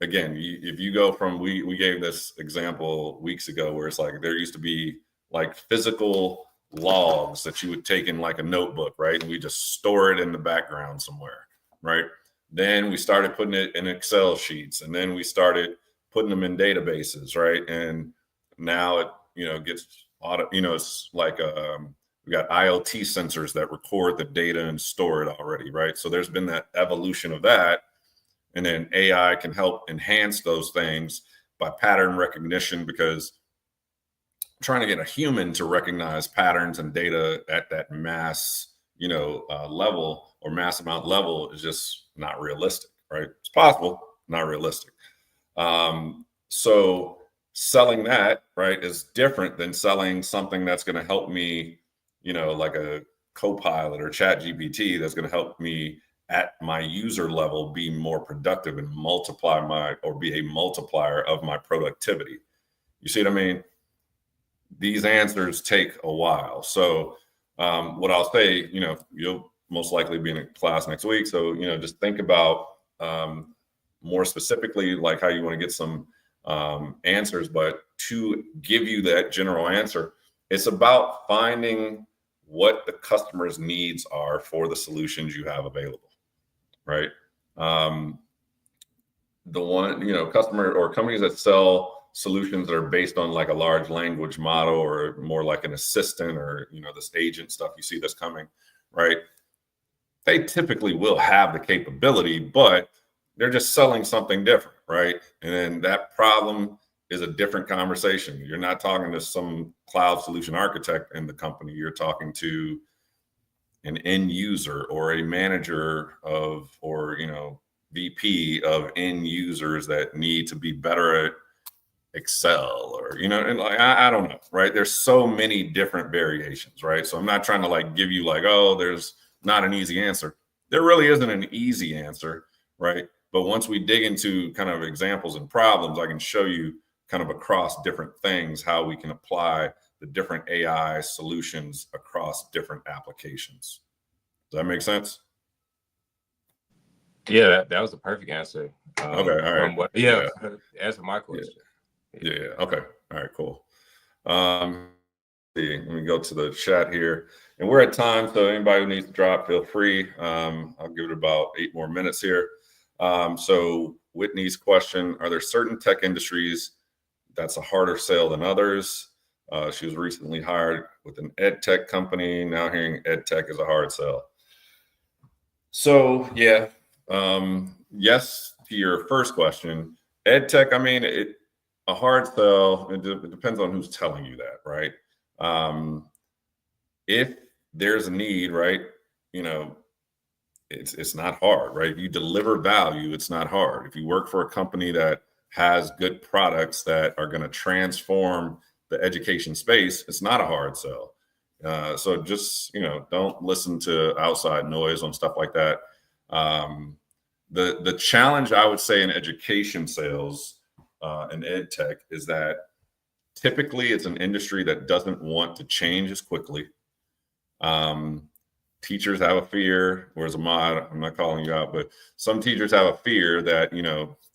again, if you go from, we gave this example weeks ago where it's like there used to be like physical logs that you would take in like a notebook, right? And we just store it in the background somewhere, right? Then we started putting it in Excel sheets, and then we started putting them in databases, right? And now it, gets it's like we got IoT sensors that record the data and store it already, right? So there's been that evolution of that, and then AI can help enhance those things by pattern recognition, because trying to get a human to recognize patterns and data at that mass, level or mass amount level is just not realistic, right? It's possible, not realistic. So selling that, right, is different than selling something that's going to help me, like a Copilot or Chat GPT that's going to help me at my user level be more productive and be a multiplier of my productivity. You see what I mean? These answers take a while. So what I'll say, you'll most likely be in a class next week. So, just think about more specifically, like how you want to get some answers. But to give you that general answer, it's about finding what the customer's needs are for the solutions you have available, right? Customer or companies that sell solutions that are based on like a large language model or more like an assistant or, this agent stuff you see that's coming, right? They typically will have the capability, but they're just selling something different, right? And then that problem is a different conversation. You're not talking to some cloud solution architect in the company. You're talking to an end user or a manager of, or, VP of end users that need to be better at Excel or, and like, I don't know, right? There's so many different variations, right? So I'm not trying to like give you like, oh, there's not an easy answer. There really isn't an easy answer, right? But once we dig into kind of examples and problems, I can show you kind of across different things, how we can apply the different AI solutions across different applications. Does that make sense? Yeah, that was a perfect answer. Okay, all right. Answer my question. Yeah. Okay. All right, cool. Let me go to the chat here. And we're at time, so anybody who needs to drop, feel free. I'll give it about 8 more minutes here. So Whitney's question, are there certain tech industries that's a harder sale than others? She was recently hired with an ed tech company. Now hearing ed tech is a hard sell. So yeah, yes to your first question. Ed tech, I mean, a hard sell, it depends on who's telling you that, right? If there's a need, right, it's not hard, right? If you deliver value, it's not hard. If you work for a company that has good products that are going to transform the education space, it's not a hard sell. So just, don't listen to outside noise on stuff like that. The challenge I would say in education sales and ed tech is that typically it's an industry that doesn't want to change as quickly. Teachers have a fear, whereas Ahmad, I'm not calling you out, but some teachers have a fear that,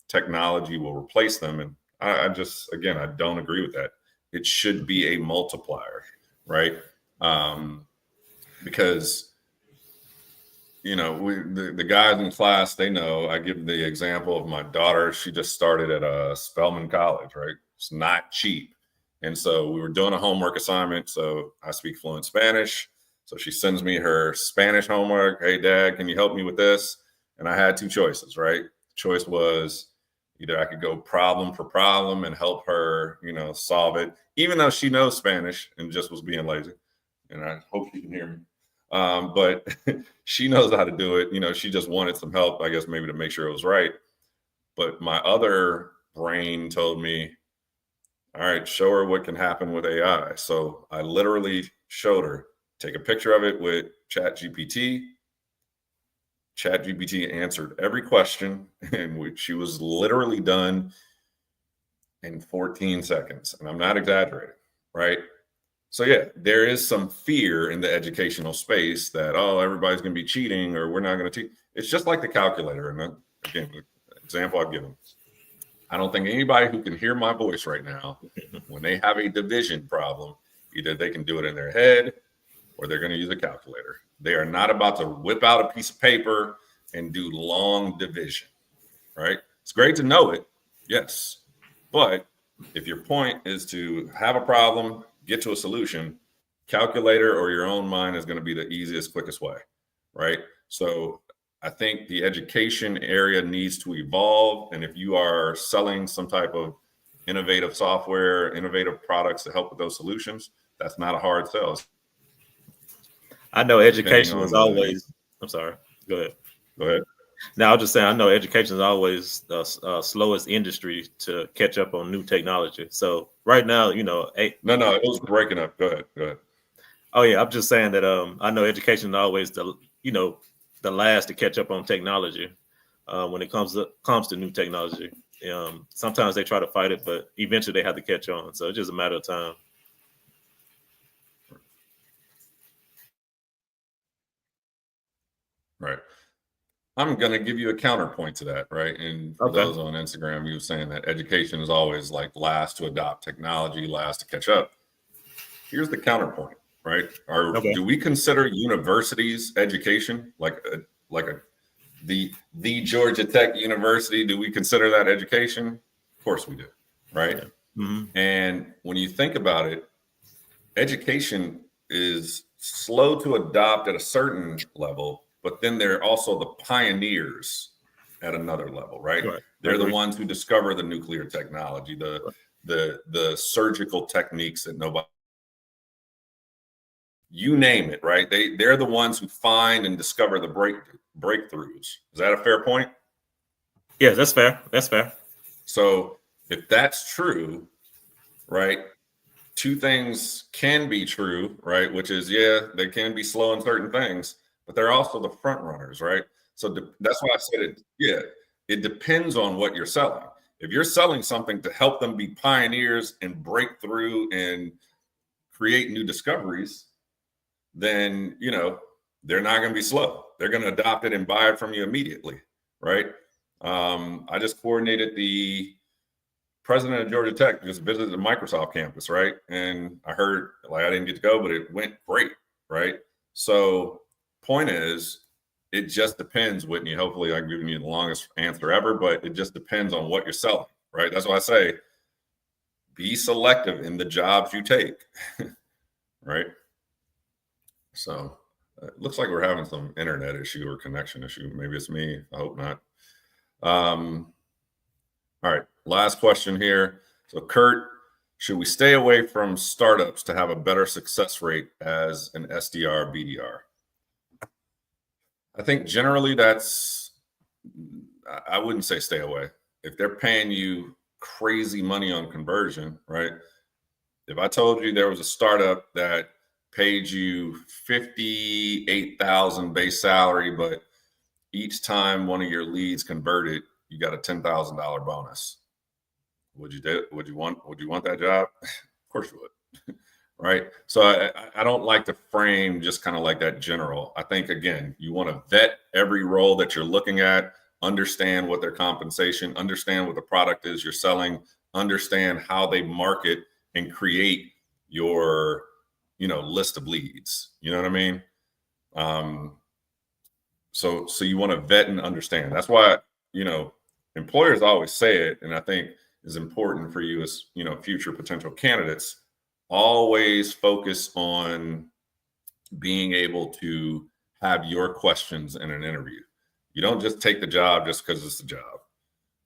technology will replace them. And I don't agree with that. it should be a multiplier, right? Because, you know, the guys in class, they know. I give the example of my daughter. She just started at Spelman College, right? It's not cheap. And so we were doing a homework assignment. So I speak fluent Spanish. So she sends me her Spanish homework. Hey, Dad, can you help me with this? And I had two choices, right? The choice was either I could go problem for problem and help her, you know, solve it, even though she knows Spanish and just was being lazy. And I hope she can hear me. But she knows how to do it. You know, she just wanted some help, I guess, maybe to make sure it was right. But my other brain told me, all right, show her what can happen with AI. So I literally showed her, take a picture of it with ChatGPT. ChatGPT answered every question, and she was literally done in 14 seconds. And I'm not exaggerating, right? So yeah, there is some fear in the educational space that, oh, everybody's going to be cheating or we're not going to teach. It's just like the calculator. And again, the example I've given. I don't think anybody who can hear my voice right now, when they have a division problem, either they can do it in their head or they're going to use a calculator. They are not about to whip out a piece of paper and do long division, right? It's great to know it, yes. But if your point is to have a problem, get to a solution, calculator or your own mind is going to be the easiest, quickest way, right? So I think the education area needs to evolve. And if you are selling some type of innovative software, innovative products to help with those solutions, that's not a hard sell. I know education is always, I'm sorry, go ahead. Go ahead. Now, I'll just say, I know education is always the slowest industry to catch up on new technology. So right now, you know, No, it was breaking up. Go ahead. Oh yeah, I'm just saying that I know education is always the last to catch up on technology when it comes to new technology. Sometimes they try to fight it, but eventually they have to catch on. So it's just a matter of time. Right. I'm going to give you a counterpoint to that, right? And for those on Instagram, you were saying that education is always like last to adopt technology, last to catch up. Here's the counterpoint, right? Do we consider universities education the Georgia Tech University? Do we consider that education? Of course we do, right? Yeah. Mm-hmm. And when you think about it, education is slow to adopt at a certain level, but then they're also the pioneers at another level, right? They're the ones who discover the nuclear technology, the surgical techniques that nobody, you name it, right? They're the ones who find and discover the breakthroughs. Is that a fair point? Yeah, that's fair. That's fair. So if that's true, right, two things can be true, right? Which is, yeah, they can be slow in certain things, but they're also the front runners, right? So that's why I said it. Yeah, it depends on what you're selling. If you're selling something to help them be pioneers and break through and create new discoveries, then, you know, they're not going to be slow. They're going to adopt it and buy it from you immediately, right? I just coordinated the president of Georgia Tech just visited the Microsoft campus, right? And I heard, like, I didn't get to go, but it went great, right? So point is, it just depends, Whitney. Hopefully I've given you the longest answer ever, but it just depends on what you're selling, right? That's why I say, be selective in the jobs you take, right? So it looks like we're having some internet issue or connection issue. Maybe it's me. I hope not. All right, last question here. So Kurt, should we stay away from startups to have a better success rate as an SDR BDR? I think generally I wouldn't say stay away. If they're paying you crazy money on conversion, right? If I told you there was a startup that paid you $58,000 base salary, but each time one of your leads converted, you got a $10,000 bonus. Would you do it? Would you want that job? Of course you would. Right. So I don't like to frame just kind of like that general. I think, again, you want to vet every role that you're looking at, understand what their compensation, understand what the product is you're selling, understand how they market and create your, list of leads. You know what I mean? So you want to vet and understand. That's why, employers always say it, and I think is important for you as, future potential candidates, always focus on being able to have your questions in an interview. You don't just take the job just because it's a job.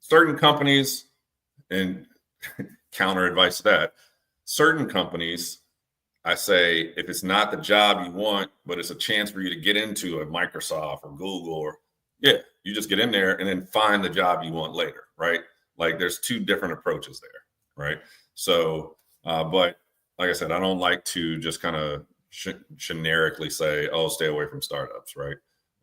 Certain companies, and counter advice to that, certain companies, I say, if it's not the job you want, but it's a chance for you to get into a Microsoft or Google, or you just get in there and then find the job you want later, right? Like there's two different approaches there, right? So, but like I said, I don't like to just kind of generically say, oh, stay away from startups, right?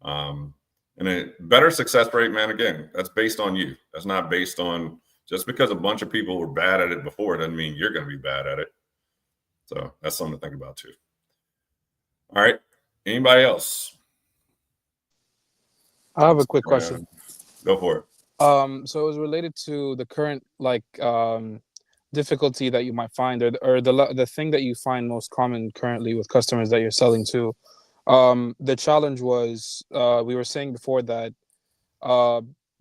And a better success rate, man, again, that's based on you. That's not based on, just because a bunch of people were bad at it before doesn't mean you're going to be bad at it. So that's something to think about too. All right. Anybody else? I have a quick question. Go for it. So it was related to the current difficulty that you might find, or the thing that you find most common currently with customers that you're selling to. The challenge was, we were saying before that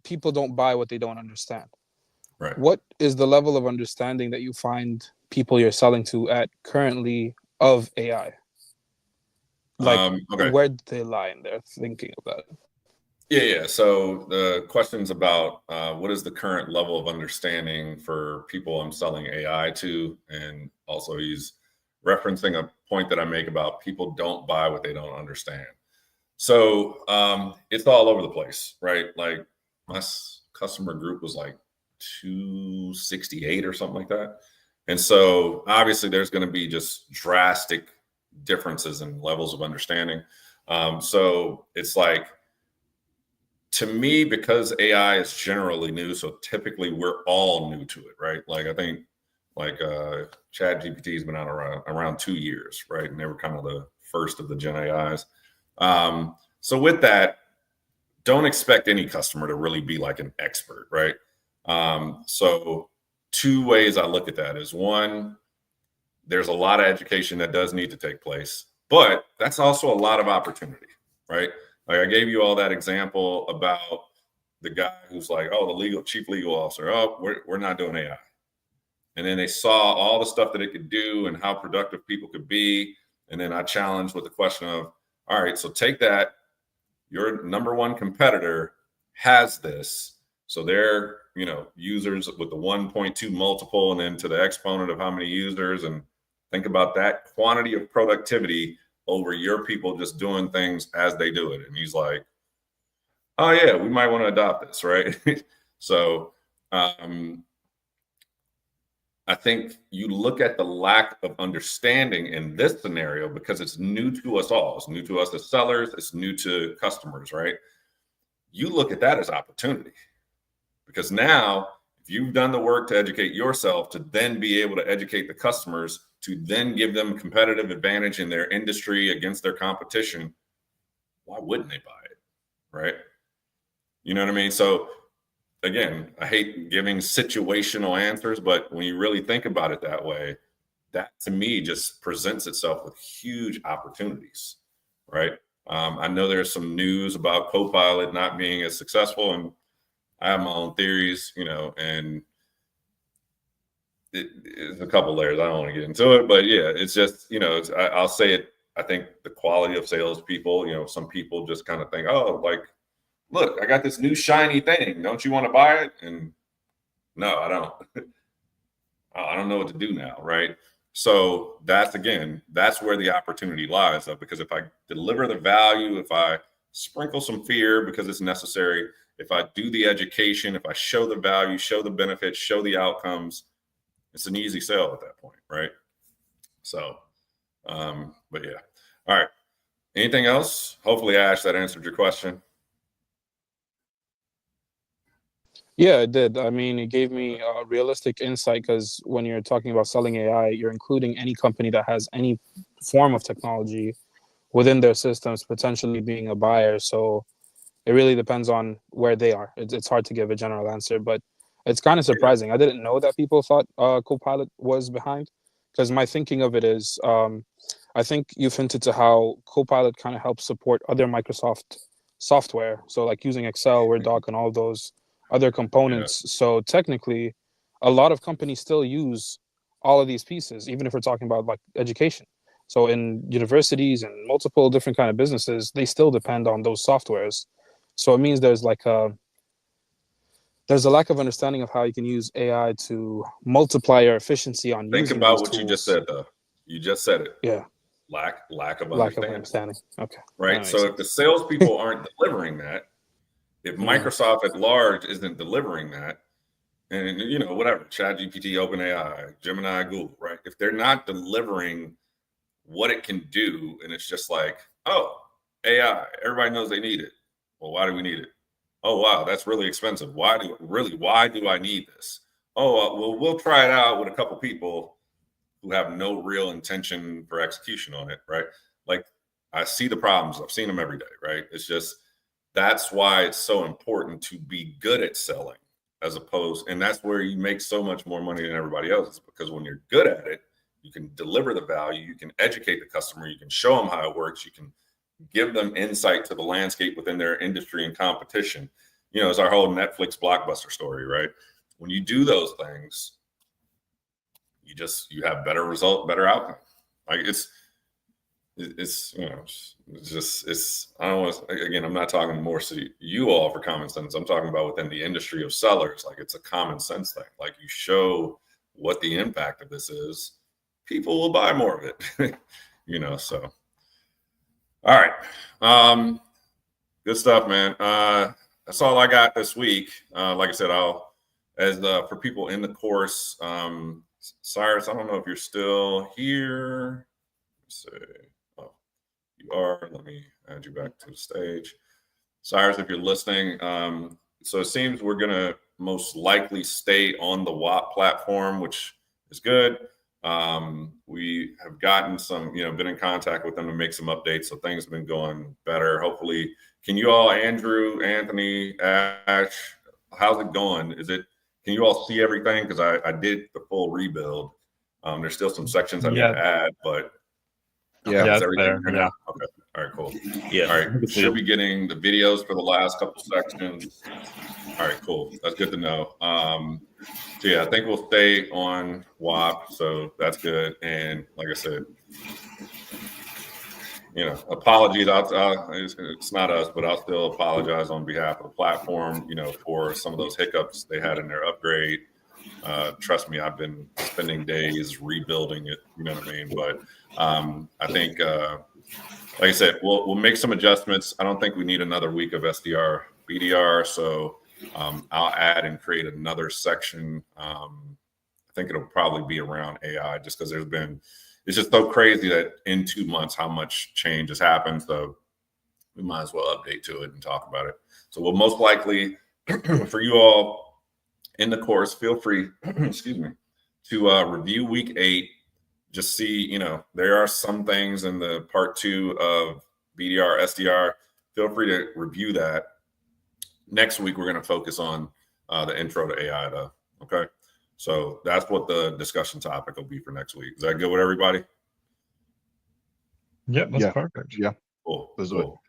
people don't buy what they don't understand. Right. What is the level of understanding that you find people you're selling to at currently of AI? Okay. Where do they lie in their thinking of that? Yeah. So the question's about what is the current level of understanding for people I'm selling AI to, and also he's referencing a point that I make about people don't buy what they don't understand. So it's all over the place, right? Like my customer group was like 268 or something like that. And so obviously there's going to be just drastic differences in levels of understanding. So it's like, to me, because AI is generally new, so typically we're all new to it, right? Like I think ChatGPT has been out around 2 years, right? And they were kind of the first of the Gen AIs. So with that, don't expect any customer to really be like an expert, right? So two ways I look at that is, one, there's a lot of education that does need to take place, but that's also a lot of opportunity, right? Like I gave you all that example about the guy who's like, oh, the chief legal officer, oh, we're not doing AI. And then they saw all the stuff that it could do and how productive people could be. And then I challenged with the question of, all right, so take that, your number one competitor has this. So they're, users with the 1.2 multiple, and then to the exponent of how many users, and think about that quantity of productivity over your people just doing things as they do it. And he's like, oh yeah, we might want to adopt this, right? So I think you look at the lack of understanding in this scenario because it's new to us all. It's new to us as sellers. It's new to customers, right? You look at that as opportunity, because now if you've done the work to educate yourself to then be able to educate the customers, to then give them competitive advantage in their industry against their competition, why wouldn't they buy it, right? You know what I mean? So again, I hate giving situational answers, but when you really think about it that way, that to me just presents itself with huge opportunities, right? I know there's some news about Copilot not being as successful, and I have my own theories, and it's a couple layers. I don't want to get into it, but yeah, it's just, I'll say it. I think the quality of salespeople, some people just kind of think, oh, like, look, I got this new shiny thing. Don't you want to buy it? And no, I don't. I don't know what to do now, right? So that's where the opportunity lies, because if I deliver the value, if I sprinkle some fear because it's necessary, if I do the education, if I show the value, show the benefits, show the outcomes, it's an easy sell at that point, right? So, but yeah. All right. Anything else? Hopefully, Ash, that answered your question. Yeah, it did. I mean, it gave me a realistic insight, because when you're talking about selling AI, you're including any company that has any form of technology within their systems potentially being a buyer. So it really depends on where they are. It's hard to give a general answer, but it's kind of surprising. I didn't know that people thought Copilot was behind. because my thinking of it is, I think you've hinted to how Copilot kind of helps support other Microsoft software. So like using Excel, Word doc, and all those other components. Yeah. So technically, a lot of companies still use all of these pieces, even if we're talking about like education. So in universities and multiple different kind of businesses, they still depend on those softwares. So it means there's like there's a lack of understanding of how you can use AI to multiply your efficiency on using these tools. Think about what you just said, though. You just said it. Yeah. Lack of understanding. Okay. Right. So if the salespeople aren't delivering that, if Microsoft at large isn't delivering that, and you know, whatever, ChatGPT, OpenAI, Gemini, Google, right? If they're not delivering what it can do, and it's just like, oh, AI, everybody knows they need it. Well, why do we need it? Oh, wow, that's really expensive. Why do I need this? Oh, well, we'll try it out with a couple people who have no real intention for execution on it, right? Like, I see the problems. I've seen them every day, right? It's just, that's why it's so important to be good at selling, as opposed, and that's where you make so much more money than everybody else, is because when you're good at it, you can deliver the value, you can educate the customer, you can show them how it works, you can give them insight to the landscape within their industry and competition. You know, it's our whole Netflix blockbuster story, right? When you do those things, you have better result, better outcome. Like it's you know, it's I don't want to, again, I'm not talking more to you all for common sense. I'm talking about within the industry of sellers. Like, it's a common sense thing. Like, you show what the impact of this is, people will buy more of it. You know, so all right. Good stuff, man. That's all I got this week. Like I said, for people in the course, Cyrus, I don't know if you're still here. Let's see. Oh, you are. Let me add you back to the stage. Cyrus, if you're listening, so it seems we're going to most likely stay on the WAP platform, which is good. We have gotten some, been in contact with them to make some updates. So things have been going better. Hopefully, can you all, Andrew, Anthony, Ash, how's it going? Can you all see everything? Because I did the full rebuild. There's still some sections I need to add, but is everything there? Yeah. Okay. All right, cool. Yeah. All right. Should be getting the videos for the last couple sections. All right, cool. That's good to know. So yeah, I think we'll stay on WAP, so that's good. And like I said, apologies. It's not us, but I'll still apologize on behalf of the platform, for some of those hiccups they had in their upgrade. Trust me, I've been spending days rebuilding it. You know what I mean? But I think, like I said, we'll make some adjustments. I don't think we need another week of SDRBDR, so I'll add and create another section. I think it'll probably be around AI, just because it's just so crazy that in 2 months how much change has happened. So we might as well update to it and talk about it. So we'll most likely, for you all in the course, feel free, excuse me, to review week 8. Just see, there are some things in the part 2 of BDR, SDR. Feel free to review that. Next week, we're going to focus on the intro to AI, though. Okay. So that's what the discussion topic will be for next week. Is that good with everybody? Yep, that's perfect. Yeah. Cool. That's cool.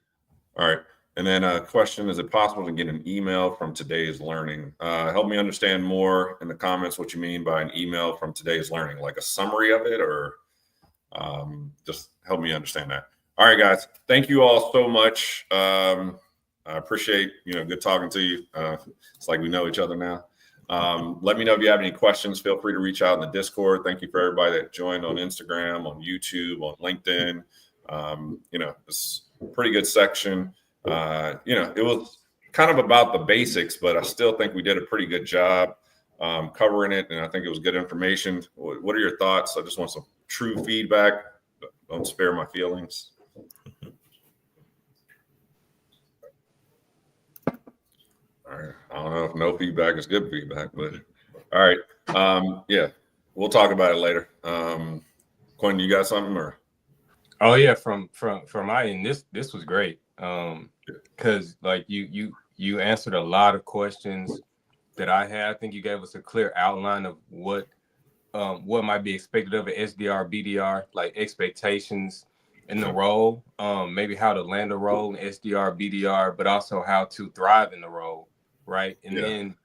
Good. All right. And then a question, is it possible to get an email from today's learning? Help me understand more in the comments what you mean by an email from today's learning, like a summary of it, or just help me understand that. All right, guys. Thank you all so much. I appreciate, good talking to you. It's like we know each other now. Let me know if you have any questions. Feel free to reach out in the Discord. Thank you for everybody that joined on Instagram, on YouTube, on LinkedIn. It's a pretty good section. It was kind of about the basics, but I still think we did a pretty good job covering it. And I think it was good information. What are your thoughts? I just want some true feedback. Don't spare my feelings. All right. I don't know if no feedback is good feedback, but all right. Yeah, we'll talk about it later. Quentin, you got something or? Oh yeah, from my end, this was great. Because like you answered a lot of questions that I had. I think you gave us a clear outline of what what might be expected of an SDR, BDR, like expectations in the role, maybe how to land a role in SDR, BDR, but also how to thrive in the role, right? And then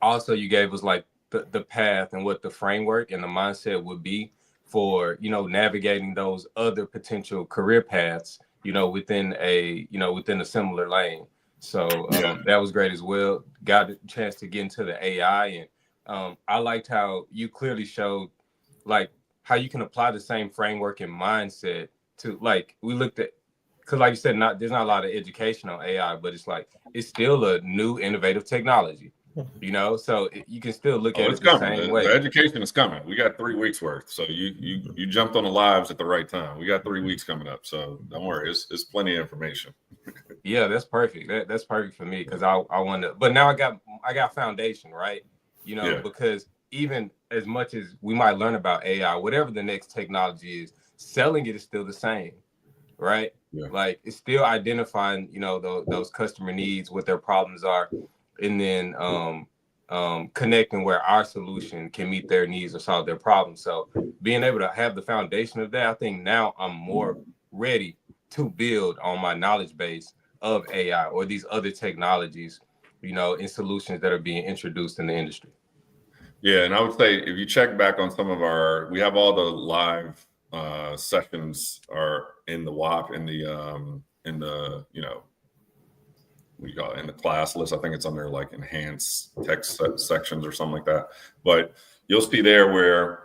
also you gave us like the path and what the framework and the mindset would be for, you know, navigating those other potential career paths, you know, within a similar lane. So that was great as well. Got a chance to get into the AI, and I liked how you clearly showed like how you can apply the same framework and mindset to, like, we looked at, because like you said, there's not a lot of education on AI, but it's like it's still a new innovative technology, you know, so you can still look at it the same way. The education is coming. We got 3 weeks worth, so you jumped on the lives at the right time. We got 3 weeks coming up, so don't worry, it's plenty of information. Yeah, that's perfect. That's perfect for me, because I want to, but now I got foundation, right? You know, because even as much as we might learn about AI, whatever the next technology is, selling it is still the same, right? Like it's still identifying, you know, those customer needs, what their problems are, and then connecting where our solution can meet their needs or solve their problems. So being able to have the foundation of that, I think now I'm more ready to build on my knowledge base of AI or these other technologies, you know, in solutions that are being introduced in the industry. Yeah, and I would say if you check back on some of we have all the live sessions are in the WAP, in the you know, we got in the class list. I think it's under like enhanced text sections or something like that. But you'll see there where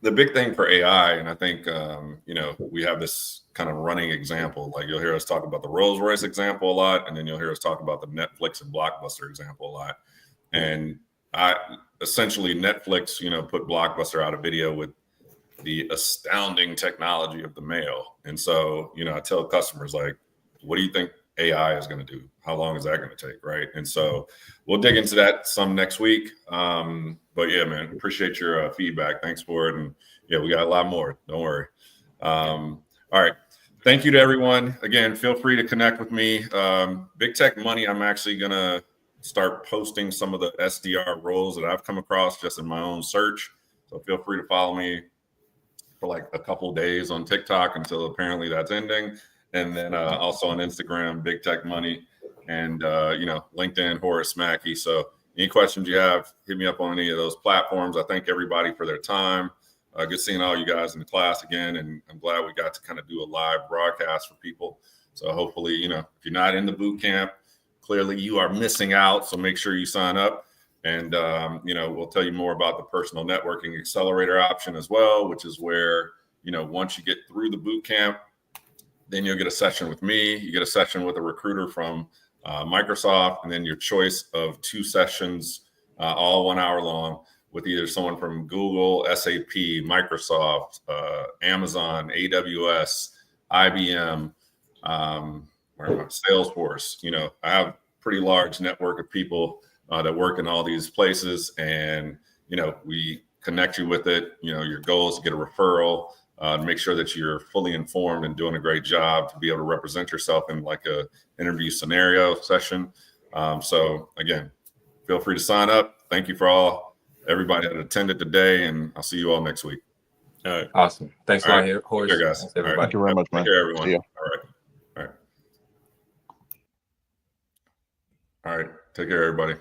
the big thing for AI, and I think you know, we have this kind of running example. Like you'll hear us talk about the Rolls Royce example a lot, and then you'll hear us talk about the Netflix and Blockbuster example a lot. And essentially Netflix, you know, put Blockbuster out a video with the astounding technology of the mail. And so, you know, I tell customers, like, what do you think AI is going to do? How long is that going to take? Right. And so we'll dig into that some next week. But yeah, man, appreciate your feedback. Thanks for it. And yeah, we got a lot more. Don't worry. All right. Thank you to everyone. Again, feel free to connect with me. Big Tech Money, I'm actually going to start posting some of the SDR roles that I've come across just in my own search. So feel free to follow me for like a couple days on TikTok until apparently that's ending. And then also on Instagram, Big Tech Money, and you know, LinkedIn, Horace, Mackey. So any questions you have, hit me up on any of those platforms. I thank everybody for their time. Good seeing all you guys in the class again. And I'm glad we got to kind of do a live broadcast for people. So hopefully, you know, if you're not in the boot camp, clearly you are missing out. So make sure you sign up. And, you know, we'll tell you more about the personal networking accelerator option as well, which is where, you know, once you get through the boot camp, then you'll get a session with me. You get a session with a recruiter from Microsoft, and then your choice of 2 sessions, all 1 hour long, with either someone from Google, SAP, Microsoft, Amazon, AWS, IBM, Salesforce. You know, I have a pretty large network of people that work in all these places, and, you know, we connect you with it. You know, your goal is to get a referral, to make sure that you're fully informed and doing a great job to be able to represent yourself in like a interview scenario session. So again, feel free to sign up. Thank you for everybody that attended today, and I'll see you all next week. All right. Awesome. Thanks a lot, Horace. Take care, guys. Thanks, everybody. Thank you very much, man. Take care, everyone. See ya. All right. Take care, everybody.